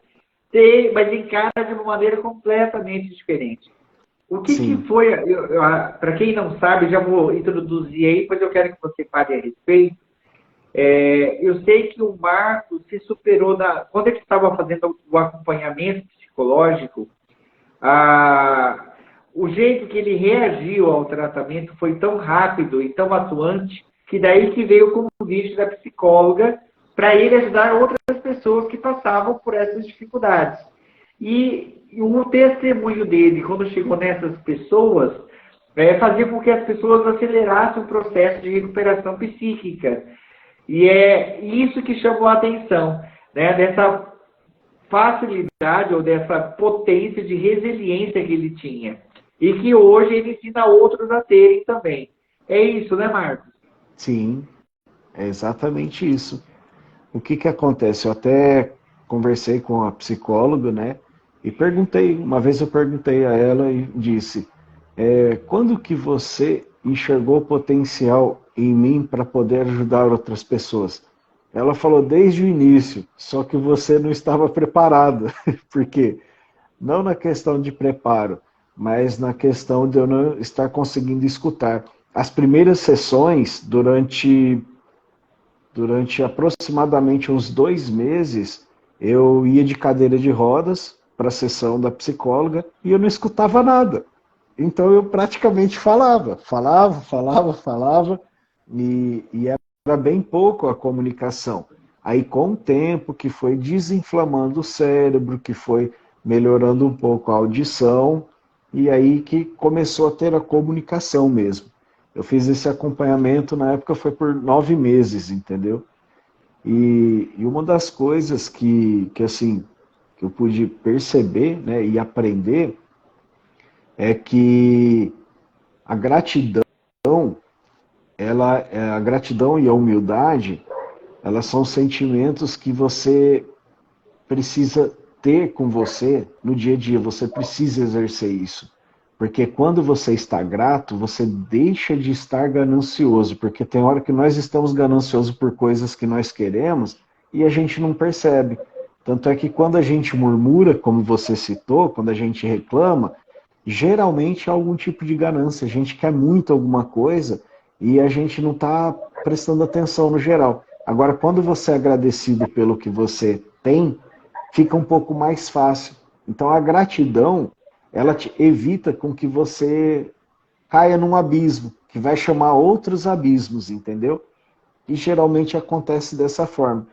mas encara de uma maneira completamente diferente. O que foi, para quem não sabe, já vou introduzir aí, pois eu quero que você fale a respeito. Eu sei que o Marcos se superou, quando ele estava fazendo o acompanhamento psicológico, o jeito que ele reagiu ao tratamento foi tão rápido e tão atuante, que daí que veio o convite da psicóloga para ele ajudar outras pessoas que passavam por essas dificuldades. E o testemunho dele, quando chegou nessas pessoas, fazia com que as pessoas acelerassem o processo de recuperação psíquica. E é isso que chamou a atenção, né? Dessa facilidade ou dessa potência de resiliência que ele tinha. E que hoje ele ensina outros a terem também. É isso, né, Marcos? Sim, é exatamente isso. O que acontece? Eu até conversei com a psicóloga, né? E uma vez eu perguntei a ela e disse, quando que você enxergou potencial em mim para poder ajudar outras pessoas? Ela falou, desde o início, só que você não estava preparado. Por quê? Não na questão de preparo, mas na questão de eu não estar conseguindo escutar. As primeiras sessões, durante aproximadamente uns 2 meses, eu ia de cadeira de rodas para a sessão da psicóloga e eu não escutava nada. Então eu praticamente falava e era bem pouco a comunicação. Aí com o tempo que foi desinflamando o cérebro, que foi melhorando um pouco a audição, e aí que começou a ter a comunicação mesmo. Eu fiz esse acompanhamento, na época foi por 9 meses, entendeu? E uma das coisas que eu pude perceber, né, e aprender é que a gratidão e a humildade, elas são sentimentos que você precisa ter com você no dia a dia, você precisa exercer isso. Porque quando você está grato, você deixa de estar ganancioso, porque tem hora que nós estamos gananciosos por coisas que nós queremos e a gente não percebe. Tanto é que quando a gente murmura, como você citou, quando a gente reclama, geralmente há algum tipo de ganância. A gente quer muito alguma coisa e a gente não está prestando atenção no geral. Agora, quando você é agradecido pelo que você tem, fica um pouco mais fácil. Então, a gratidão, ela te evita com que você caia num abismo, que vai chamar outros abismos, entendeu? E geralmente acontece dessa forma.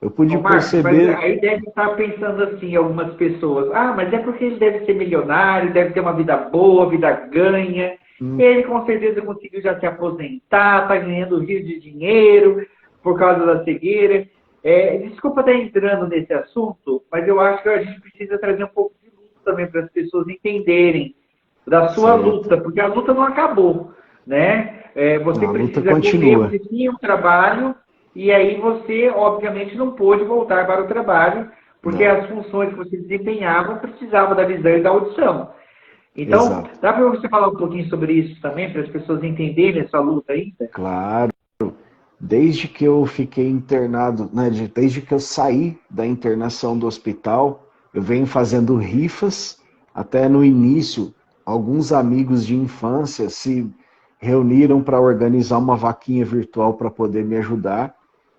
Eu pude perceber... Mas aí deve estar pensando assim, algumas pessoas, mas é porque ele deve ser milionário, deve ter uma vida boa, vida ganha, ele com certeza conseguiu já se aposentar, está ganhando rios de dinheiro por causa da cegueira. Desculpa estar entrando nesse assunto, mas eu acho que a gente precisa trazer um pouco de luta também para as pessoas entenderem da sua luta, porque a luta não acabou, né? Você precisa continua. Você tinha um trabalho, e aí você, obviamente, não pôde voltar para o trabalho, porque Não. as funções que você desempenhava precisavam da visão e da audição. Então, Exato. dá para você falar um pouquinho sobre isso também, para as pessoas entenderem essa luta ainda? Claro. Desde que eu fiquei internado, né, desde que eu saí da internação do hospital, eu venho fazendo rifas. Até no início, alguns amigos de infância se reuniram para organizar uma vaquinha virtual para poder me ajudar.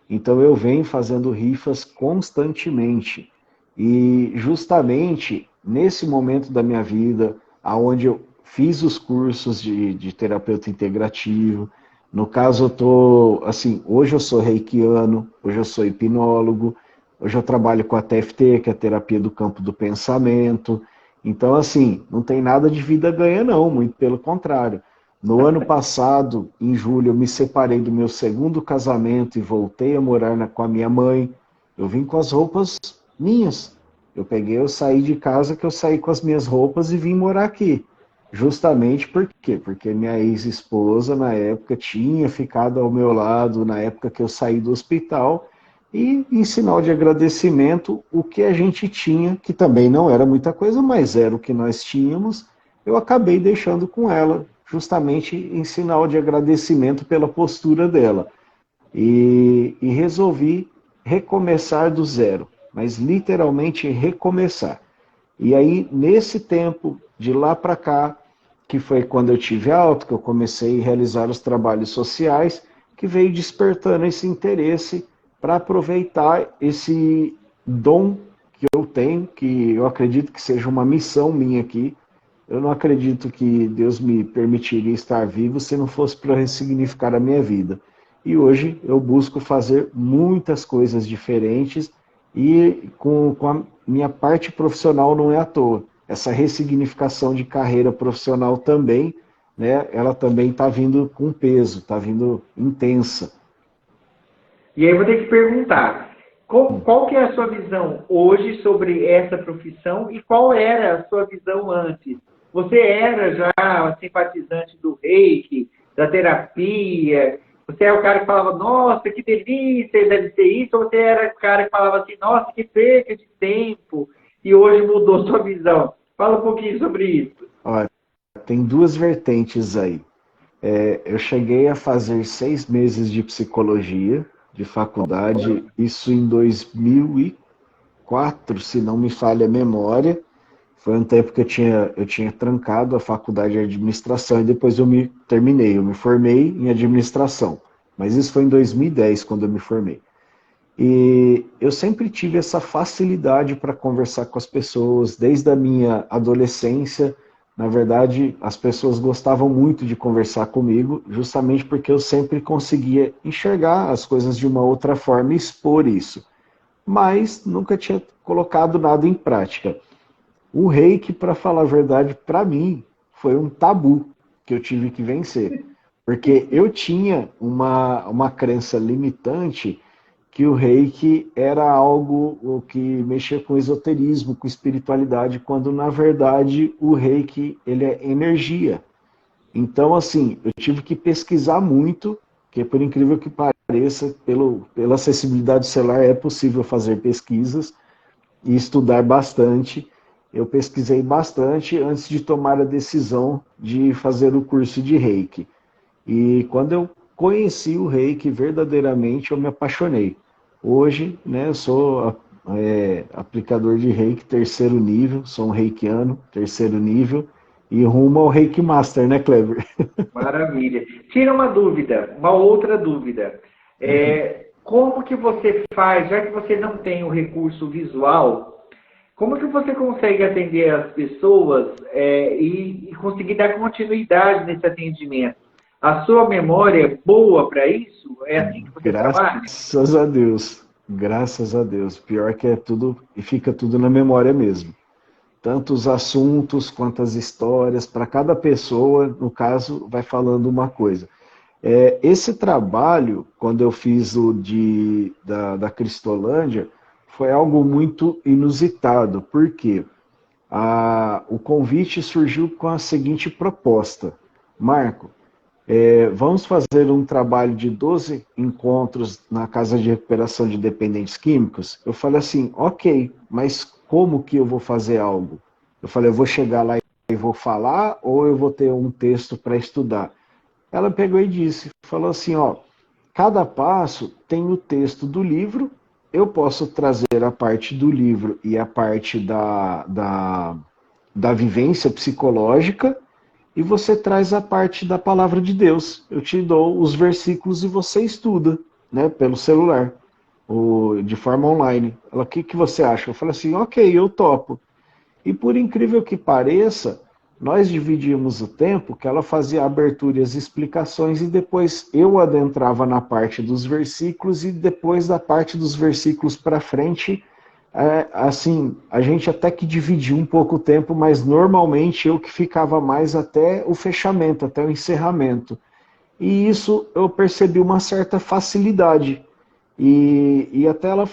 Então eu venho fazendo rifas constantemente. E justamente nesse momento da minha vida, aonde eu fiz os cursos de terapeuta integrativo, no caso eu tô, assim, hoje eu sou reikiano, hoje eu sou hipnólogo, hoje eu trabalho com a TFT, que é a terapia do campo do pensamento. Então, assim, não tem nada de vida ganha não, muito pelo contrário. No ano passado, em julho, eu me separei do meu segundo casamento e voltei a morar com a minha mãe. Eu vim com as roupas minhas. Eu saí de casa que eu saí com as minhas roupas e vim morar aqui. Justamente por quê? Porque minha ex-esposa, na época, tinha ficado ao meu lado, na época que eu saí do hospital, e em sinal de agradecimento, o que a gente tinha, que também não era muita coisa, mas era o que nós tínhamos, eu acabei deixando com ela, justamente em sinal de agradecimento pela postura dela. E resolvi recomeçar do zero, mas literalmente recomeçar. E aí, nesse tempo, de lá para cá, que foi quando eu tive alta, que eu comecei a realizar os trabalhos sociais, que veio despertando esse interesse para aproveitar esse dom que eu tenho, que eu acredito que seja uma missão minha aqui. Eu não acredito que Deus me permitiria estar vivo se não fosse para ressignificar a minha vida. E hoje eu busco fazer muitas coisas diferentes e com a minha parte profissional não é à toa. Essa ressignificação de carreira profissional também, né, ela também está vindo com peso, está vindo intensa. E aí eu vou ter que perguntar, qual que é a sua visão hoje sobre essa profissão e qual era a sua visão antes? Você era já simpatizante do reiki, da terapia? Você é o cara que falava, nossa, que delícia, deve ser isso? Ou você era o cara que falava assim, nossa, que perca de tempo, e hoje mudou sua visão? Fala um pouquinho sobre isso. Olha, tem duas vertentes aí. Eu cheguei a fazer 6 meses de psicologia, de faculdade, isso em 2004, se não me falha a memória. Foi um tempo que eu tinha trancado a faculdade de administração e depois eu me formei em administração. Mas isso foi em 2010, quando eu me formei. E eu sempre tive essa facilidade para conversar com as pessoas, desde a minha adolescência. Na verdade, as pessoas gostavam muito de conversar comigo, justamente porque eu sempre conseguia enxergar as coisas de uma outra forma e expor isso. Mas nunca tinha colocado nada em prática. O reiki, para falar a verdade, para mim, foi um tabu que eu tive que vencer. Porque eu tinha uma crença limitante que o reiki era algo que mexia com esoterismo, com espiritualidade, quando na verdade o reiki ele é energia. Então, assim, eu tive que pesquisar muito, que por incrível que pareça, pela acessibilidade celular é possível fazer pesquisas e estudar bastante. Eu pesquisei bastante antes de tomar a decisão de fazer o curso de Reiki. E quando eu conheci o Reiki verdadeiramente, eu me apaixonei. Hoje, né, eu sou aplicador de Reiki terceiro nível, sou um reikiano terceiro nível, e rumo ao Reiki Master, né, Kleber? Maravilha. Tira uma dúvida, uma outra dúvida. Como que você faz, já que você não tem o recurso visual, como que você consegue atender as pessoas e conseguir dar continuidade nesse atendimento? A sua memória é boa para isso? É assim que você trabalha? Graças a Deus, graças a Deus. Pior que é tudo, e fica tudo na memória mesmo. Tanto os assuntos quanto as histórias, para cada pessoa, no caso, vai falando uma coisa. Esse trabalho, quando eu fiz da Cristolândia, foi algo muito inusitado, porque o convite surgiu com a seguinte proposta: Marco, Vamos fazer um trabalho de 12 encontros na Casa de Recuperação de Dependentes Químicos? Eu falei assim, ok, mas como que eu vou fazer algo? Eu falei, eu vou chegar lá e vou falar ou eu vou ter um texto para estudar? Ela pegou e disse, falou assim, ó, cada passo tem o texto do livro, eu posso trazer a parte do livro e a parte da vivência psicológica, e você traz a parte da palavra de Deus. Eu te dou os versículos e você estuda, né, pelo celular, ou de forma online. Ela, o que você acha? Eu falei assim, ok, eu topo. E por incrível que pareça, nós dividimos o tempo, que ela fazia a abertura e as explicações, e depois eu adentrava na parte dos versículos, e depois da parte dos versículos para frente, assim, a gente até que dividiu um pouco o tempo, mas normalmente eu que ficava mais até o fechamento, até o encerramento. E isso eu percebi uma certa facilidade. E até ela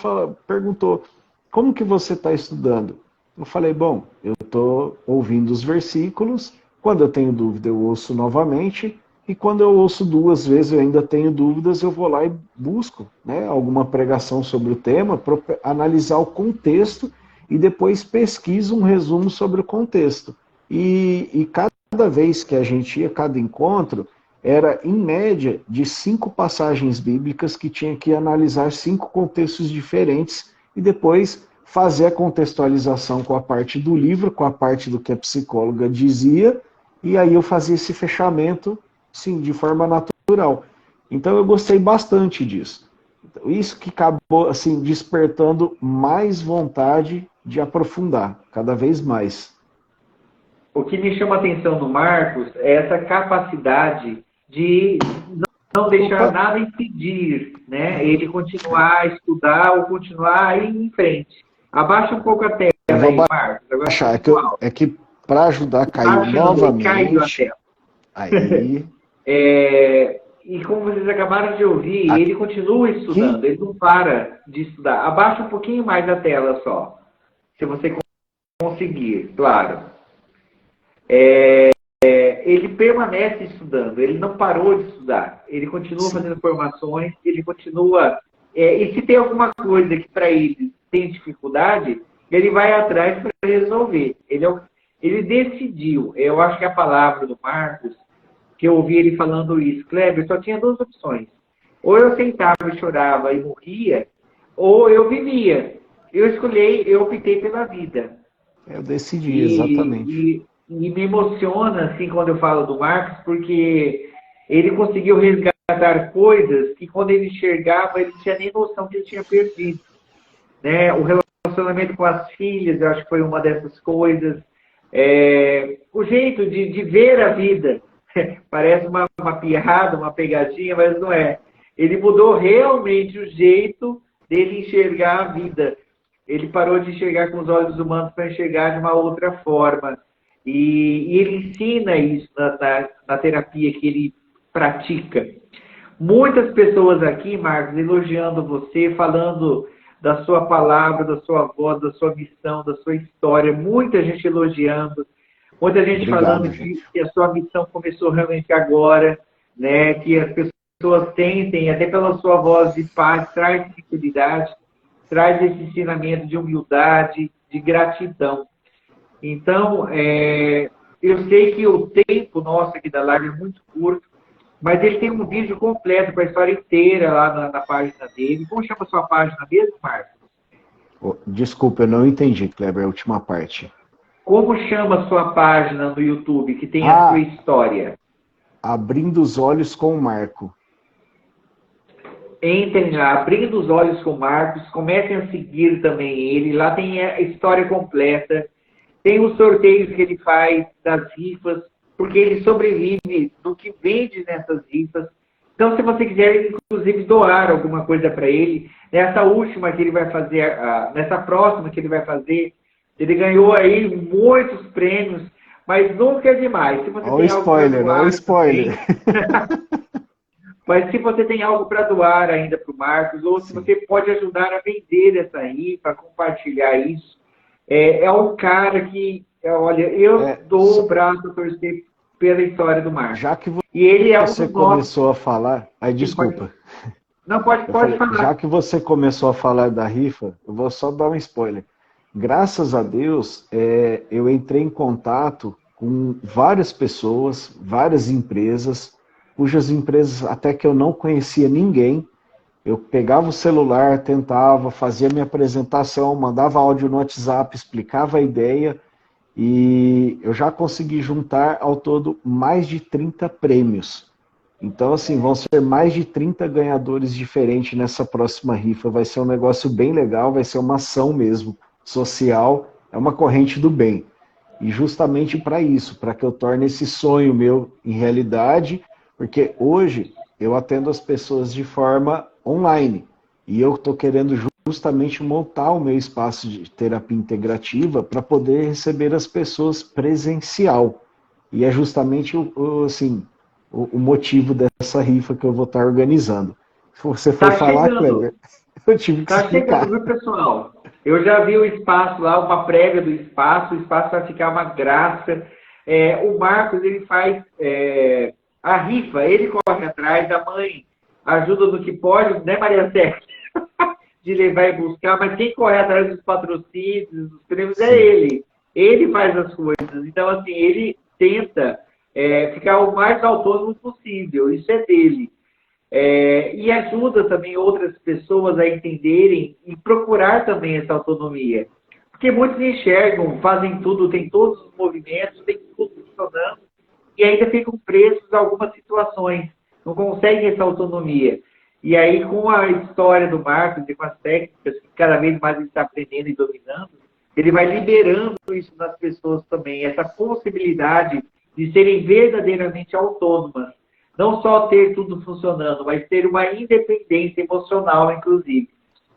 perguntou, como que você está estudando? Eu falei, bom, eu estou ouvindo os versículos, quando eu tenho dúvida eu ouço novamente, e quando eu ouço 2 vezes eu ainda tenho dúvidas, eu vou lá e busco, né, alguma pregação sobre o tema, para analisar o contexto, e depois pesquiso um resumo sobre o contexto. E cada vez que a gente ia, cada encontro, era em média de 5 passagens bíblicas que tinha que analisar 5 contextos diferentes, e depois fazer a contextualização com a parte do livro, com a parte do que a psicóloga dizia, e aí eu fazia esse fechamento, sim, de forma natural. Então eu gostei bastante disso. Isso que acabou assim, despertando mais vontade de aprofundar, cada vez mais. O que me chama a atenção no Marcos é essa capacidade de não deixar nada impedir, né? Ele continuar a estudar ou continuar a ir em frente. Abaixa um pouco a tela aí, Marcos. Baixar, é que para ajudar caiu novamente. Caiu a tela. Aí. E como vocês acabaram de ouvir, ele continua estudando, ele não para de estudar. Abaixa um pouquinho mais a tela só, se você conseguir, claro. Ele permanece estudando, ele não parou de estudar, ele continua fazendo formações, ele continua... e se tem alguma coisa que para ele tem dificuldade, ele vai atrás para resolver. Ele decidiu, eu acho que a palavra do Marcos, que eu ouvi ele falando isso, Kleber, só tinha 2 opções. Ou eu sentava e chorava e morria, ou eu vivia. Eu optei pela vida. Eu decidi, exatamente. E me emociona, assim, quando eu falo do Marcos, porque ele conseguiu resgatar coisas que, quando ele enxergava, ele não tinha nem noção que ele tinha perdido. Né? O relacionamento com as filhas, eu acho que foi uma dessas coisas. O jeito de ver a vida. Parece uma piada, uma pegadinha, mas não é. Ele mudou realmente o jeito dele enxergar a vida. Ele parou de enxergar com os olhos humanos para enxergar de uma outra forma. E ele ensina isso na terapia que ele pratica. Muitas pessoas aqui, Marcos, elogiando você, falando da sua palavra, da sua voz, da sua missão, da sua história. Muita gente elogiando. Muita gente falando que a sua missão começou realmente agora, né? Que as pessoas tentem, até pela sua voz de paz, traz tranquilidade, traz esse ensinamento de humildade, de gratidão. Então, eu sei que o tempo nosso aqui da live é muito curto, mas ele tem um vídeo completo com a história inteira lá na página dele. Como chama a sua página mesmo, Marcos? Desculpa, eu não entendi, Kleber, a última parte. Como chama a sua página no YouTube, que tem a sua história? Abrindo os Olhos com o Marco. Entrem lá, Abrindo os Olhos com o Marcos, comecem a seguir também ele, lá tem a história completa, tem os sorteios que ele faz das rifas, porque ele sobrevive do que vende nessas rifas. Então, se você quiser, inclusive, doar alguma coisa para ele, nessa última que ele vai fazer, nessa próxima que ele vai fazer, ele ganhou aí muitos prêmios, mas nunca é demais. Se você tem spoiler, algo doar, spoiler. Mas se você tem algo para doar ainda para o Marcos, ou se você pode ajudar a vender essa rifa, compartilhar isso, é um cara que, olha, eu dou o braço a torcer pela história do Marcos. Já que E ele é um você dos nossos... começou a falar... Aí, desculpa. Não, pode falar. Já que você começou a falar da rifa, eu vou só dar um spoiler. Graças a Deus, eu entrei em contato com várias pessoas, várias empresas, cujas empresas até que eu não conhecia ninguém. Eu pegava o celular, tentava, fazia minha apresentação, mandava áudio no WhatsApp, explicava a ideia e eu já consegui juntar ao todo mais de 30 prêmios. Então, assim, vão ser mais de 30 ganhadores diferentes nessa próxima rifa. Vai ser um negócio bem legal, vai ser uma ação mesmo, social, é uma corrente do bem. E justamente para isso, para que eu torne esse sonho meu em realidade, porque hoje eu atendo as pessoas de forma online. E eu estou querendo justamente montar o meu espaço de terapia integrativa para poder receber as pessoas presencial. E é justamente o motivo dessa rifa que eu vou estar organizando. Se você for falar, Kleber, eu tive que explicar. Chegando, viu, pessoal? Eu já vi o espaço lá, uma prévia do espaço, o espaço vai ficar uma graça. O Marcos, ele faz a rifa, ele corre atrás, a mãe ajuda no que pode, né, Maria Sérgio? De levar e buscar, mas quem corre atrás dos patrocínios, dos prêmios, é ele. Ele faz as coisas. Então, assim, ele tenta ficar o mais autônomo possível. Isso é dele. E ajuda também outras pessoas a entenderem e procurar também essa autonomia. Porque muitos enxergam, fazem tudo, tem todos os movimentos, tem tudo funcionando, e ainda ficam presos a algumas situações, não conseguem essa autonomia. E aí, com a história do Marcos e com as técnicas que cada vez mais ele está aprendendo e dominando, ele vai liberando isso nas pessoas também, essa possibilidade de serem verdadeiramente autônomas. Não só ter tudo funcionando, mas ter uma independência emocional, inclusive.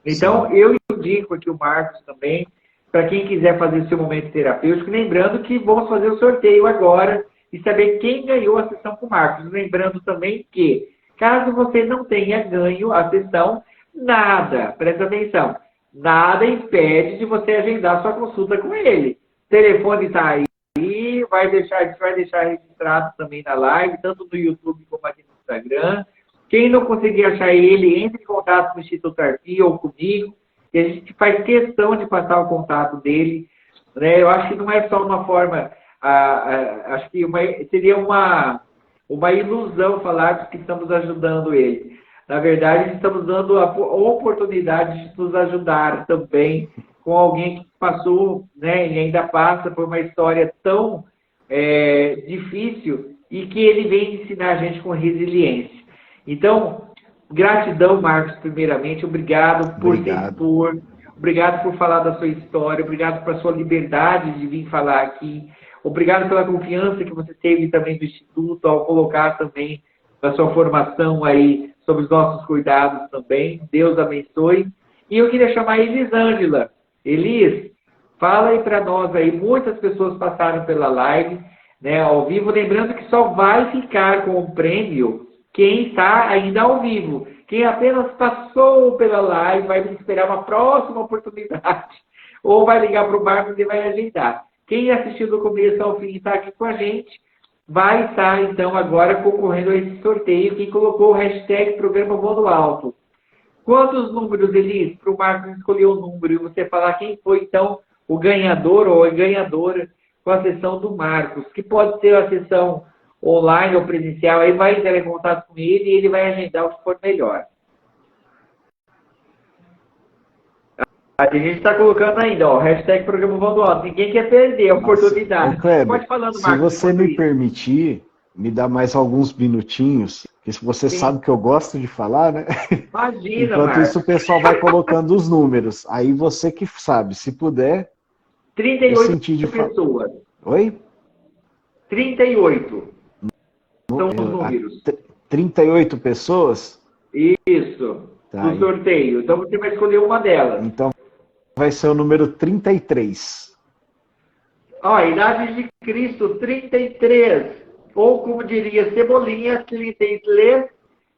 Então, eu indico aqui o Marcos também, para quem quiser fazer seu momento terapêutico, lembrando que vamos fazer o sorteio agora e saber quem ganhou a sessão com o Marcos. Lembrando também que, caso você não tenha ganho a sessão, nada, presta atenção, nada impede de você agendar sua consulta com ele. O telefone está aí. E a gente vai deixar registrado também na live, tanto no YouTube como aqui no Instagram. Quem não conseguir achar ele, entre em contato com o Instituto Arpia ou comigo, e a gente faz questão de passar o contato dele. Né? Eu acho que não é só uma forma, acho que seria uma ilusão falar que estamos ajudando ele. Na verdade, estamos dando a oportunidade de nos ajudar também com alguém que passou, né, e ainda passa por uma história tão difícil e que ele vem ensinar a gente com resiliência. Então, gratidão, Marcos, primeiramente. Obrigado por se expor, obrigado por falar da sua história, obrigado pela sua liberdade de vir falar aqui, obrigado pela confiança que você teve também do Instituto ao colocar também a sua formação aí sobre os nossos cuidados também. Deus abençoe. E eu queria chamar a Elisângela. Elis, fala aí para nós aí, muitas pessoas passaram pela live, né, ao vivo, lembrando que só vai ficar com o prêmio quem está ainda ao vivo. Quem apenas passou pela live vai esperar uma próxima oportunidade, ou vai ligar para o Marcos e vai agendar. Quem assistiu do começo ao fim e está aqui com a gente, vai estar então agora concorrendo a esse sorteio, quem colocou o hashtag Programa Voando Alto. Quantos números, Elis, para o Marcos escolher o número e você falar quem foi, então, o ganhador ou a ganhadora com a sessão do Marcos, que pode ser a sessão online ou presencial, aí vai entrar em contato com ele e ele vai agendar o que for melhor. A gente está colocando ainda, ó, hashtag Programa Voando Alto. Ninguém quer perder a oportunidade. Kleber, pode falar do se Marcos. Se você me permitir, me dá mais alguns minutinhos, que você sabe que eu gosto de falar, né? Imagina, Enquanto Marcos. isso, o pessoal vai colocando os números. Aí você que sabe, se puder... 38 pessoas. Oi? 38 são os números. 38 pessoas? Isso, Tá, no sorteio. Então você vai escolher uma delas. Então vai ser o número 33. Ó, a idade de Cristo, 33. Ou, como diria Cebolinha, 33.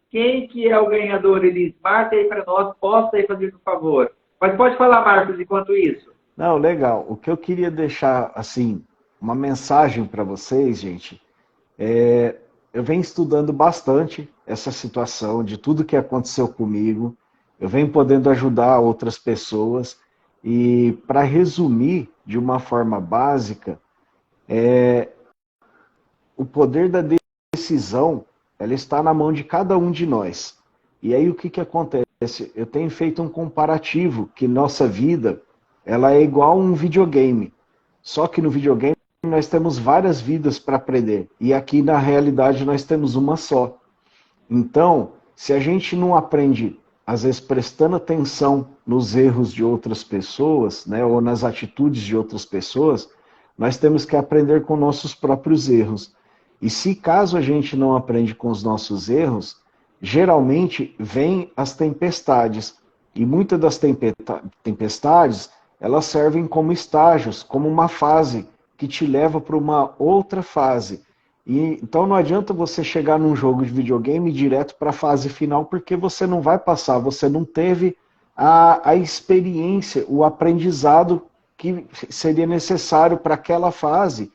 Quem que é o ganhador, Elis? Marca aí para nós, posta aí fazer um favor. Mas pode falar, Marcos, enquanto isso. Não, legal. O que eu queria deixar, assim, uma mensagem para vocês, gente, Eu venho estudando bastante essa situação, de tudo que aconteceu comigo, eu venho podendo ajudar outras pessoas, e para resumir de uma forma básica, o poder da decisão, ela está na mão de cada um de nós. E aí o que acontece? Eu tenho feito um comparativo, que nossa vida, ela é igual a um videogame. Só que no videogame nós temos várias vidas para aprender. E aqui na realidade nós temos uma só. Então, se a gente não aprende, às vezes prestando atenção nos erros de outras pessoas, né, ou nas atitudes de outras pessoas, nós temos que aprender com nossos próprios erros. E se caso a gente não aprende com os nossos erros, geralmente vêm as tempestades. E muitas das tempestades, elas servem como estágios, como uma fase que te leva para uma outra fase. E, então não adianta você chegar num jogo de videogame direto para a fase final, porque você não vai passar, você não teve a experiência, o aprendizado que seria necessário para aquela fase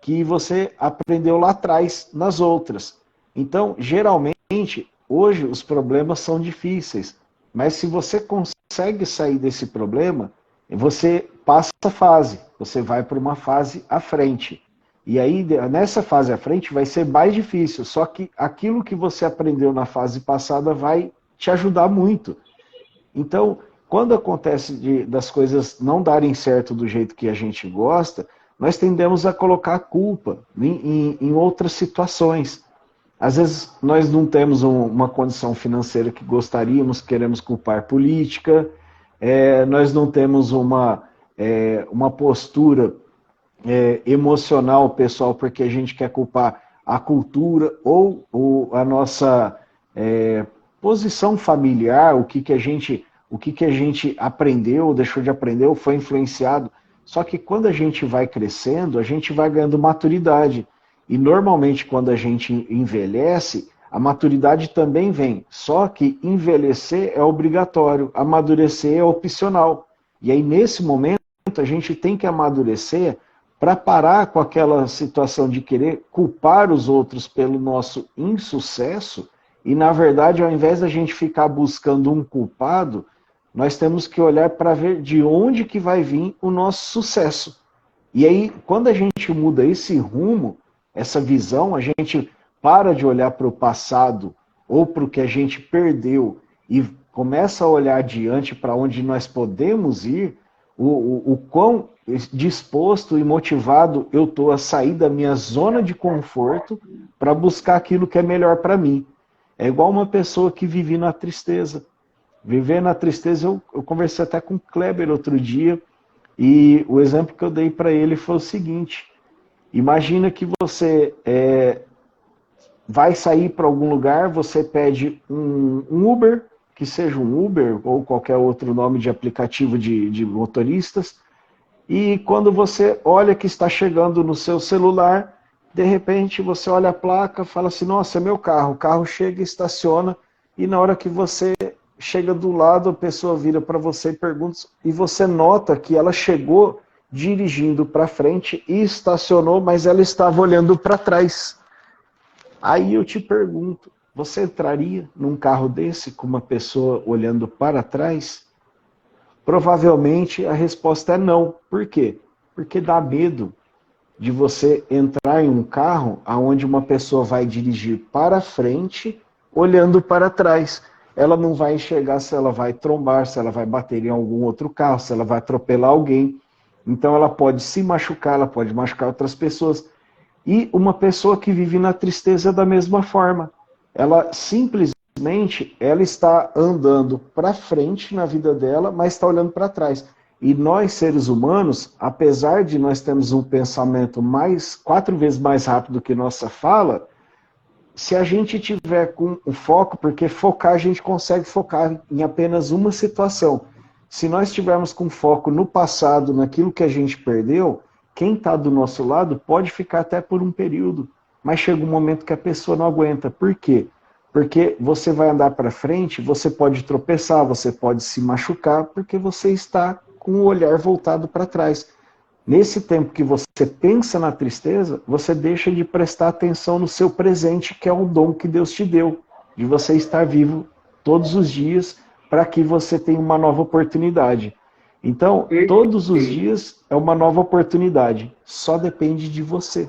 que você aprendeu lá atrás nas outras. Então, geralmente, hoje os problemas são difíceis, mas se você consegue sair desse problema, você passa a fase, você vai para uma fase à frente. E aí, nessa fase à frente, vai ser mais difícil, só que aquilo que você aprendeu na fase passada vai te ajudar muito. Então, quando acontece das coisas não darem certo do jeito que a gente gosta, nós tendemos a colocar a culpa em outras situações. Às vezes nós não temos uma condição financeira que gostaríamos, queremos culpar política, nós não temos uma postura emocional, pessoal, porque a gente quer culpar a cultura ou a nossa posição familiar, o que a gente aprendeu, deixou de aprender, ou foi influenciado. Só que quando a gente vai crescendo, a gente vai ganhando maturidade. E normalmente quando a gente envelhece, a maturidade também vem. Só que envelhecer é obrigatório, amadurecer é opcional. E aí nesse momento a gente tem que amadurecer para parar com aquela situação de querer culpar os outros pelo nosso insucesso. E na verdade, ao invés da gente ficar buscando um culpado, nós temos que olhar para ver de onde que vai vir o nosso sucesso. E aí, quando a gente muda esse rumo, essa visão, a gente para de olhar para o passado ou para o que a gente perdeu e começa a olhar adiante para onde nós podemos ir, o quão disposto e motivado eu estou a sair da minha zona de conforto para buscar aquilo que é melhor para mim. É igual uma pessoa que vive na tristeza. Viver na tristeza, eu conversei até com o Kleber outro dia, e o exemplo que eu dei para ele foi o seguinte: imagina que você vai sair para algum lugar, você pede um Uber, que seja um Uber ou qualquer outro nome de aplicativo de motoristas, e quando você olha que está chegando no seu celular, de repente você olha a placa, fala assim, nossa, é meu carro. O carro chega, estaciona, e na hora que você chega do lado, a pessoa vira para você e pergunta, e você nota que ela chegou dirigindo para frente e estacionou, mas ela estava olhando para trás. Aí eu te pergunto, você entraria num carro desse com uma pessoa olhando para trás? Provavelmente a resposta é não. Por quê? Porque dá medo de você entrar em um carro onde uma pessoa vai dirigir para frente, olhando para trás. Ela não vai enxergar se ela vai trombar, se ela vai bater em algum outro carro, se ela vai atropelar alguém. Então ela pode se machucar, ela pode machucar outras pessoas. E uma pessoa que vive na tristeza é da mesma forma. Ela simplesmente está andando para frente na vida dela, mas está olhando para trás. E nós, seres humanos, apesar de nós termos um pensamento 4 vezes mais rápido que nossa fala, se a gente tiver com o foco, porque focar, a gente consegue focar em apenas uma situação. Se nós estivermos com foco no passado, naquilo que a gente perdeu, quem está do nosso lado pode ficar até por um período, mas chega um momento que a pessoa não aguenta. Por quê? Porque você vai andar para frente, você pode tropeçar, você pode se machucar, porque você está com o olhar voltado para trás. Nesse tempo que você pensa na tristeza, você deixa de prestar atenção no seu presente, que é um dom que Deus te deu, de você estar vivo todos os dias para que você tenha uma nova oportunidade. Então, todos os dias é uma nova oportunidade, só depende de você.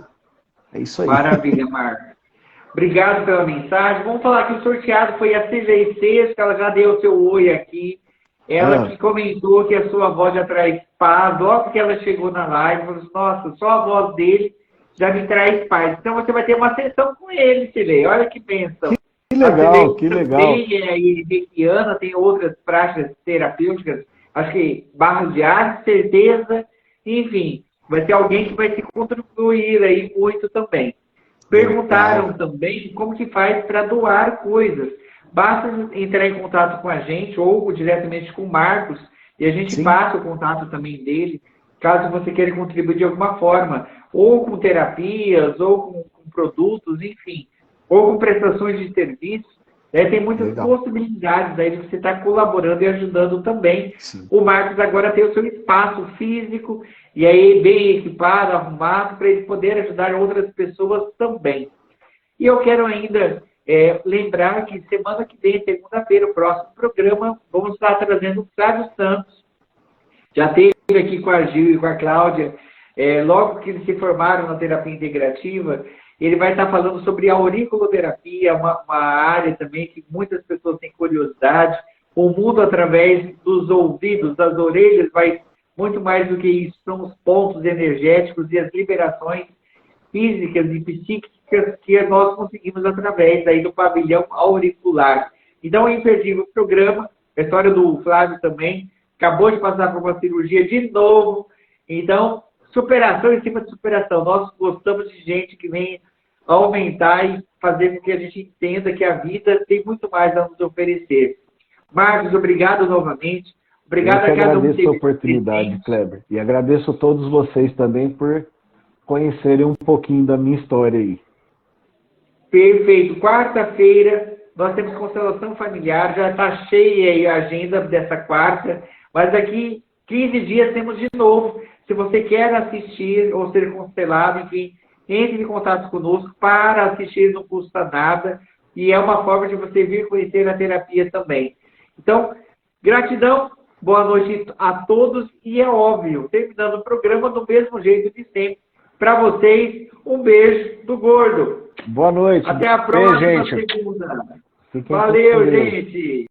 É isso aí. Maravilha, Marcos. Obrigado pela mensagem. Vamos falar que o sorteado foi a CVC, que ela já deu o seu oi aqui. Ela que comentou que a sua voz já traz paz. Logo que ela chegou na live, falou assim, nossa, só a voz dele já me traz paz. Então você vai ter uma sessão com ele, Silei. Olha que bênção. Que legal, que legal. Também é reikiana, tem outras práticas terapêuticas, acho que barras de ar, certeza, enfim, vai ter alguém que vai se contribuir aí muito também. Perguntaram também como que faz para doar coisas. Basta entrar em contato com a gente ou diretamente com o Marcos e a gente passa o contato também dele, caso você queira contribuir de alguma forma, ou com terapias, ou com produtos, enfim, ou com prestações de serviços. Tem muitas possibilidades aí de você estar colaborando e ajudando também. Sim. O Marcos agora tem o seu espaço físico e aí bem equipado, arrumado, para ele poder ajudar outras pessoas também. E eu quero ainda lembrar que semana que vem, segunda-feira, o próximo programa, vamos estar trazendo o Flávio Santos. Já esteve aqui com a Gil e com a Cláudia, logo que eles se formaram na terapia integrativa, ele vai estar falando sobre a auriculoterapia, uma área também que muitas pessoas têm curiosidade. O mundo através dos ouvidos, das orelhas, vai muito mais do que isso. São os pontos energéticos e as liberações físicas e psíquicas que nós conseguimos através aí do pavilhão auricular. Então, é imperdível o programa. A história do Flávio também. Acabou de passar por uma cirurgia de novo. Então, superação em cima de superação. Nós gostamos de gente que vem aumentar e fazer com que a gente entenda que a vida tem muito mais a nos oferecer. Marcos, obrigado novamente. Obrigado a cada um. Eu agradeço a oportunidade, Kleber. E agradeço a todos vocês também por conhecerem um pouquinho da minha história aí. Perfeito. Quarta-feira, nós temos constelação familiar. Já está cheia aí a agenda dessa quarta. Mas daqui 15 dias temos de novo. Se você quer assistir ou ser constelado, enfim, entre em contato conosco para assistir, não custa nada. E é uma forma de você vir conhecer a terapia também. Então, gratidão, boa noite a todos. E é óbvio, terminando o programa do mesmo jeito de sempre. Para vocês, um beijo do Gordo. Boa noite. Até a próxima gente. segunda. Fiquem Valeu, com Deus. gente.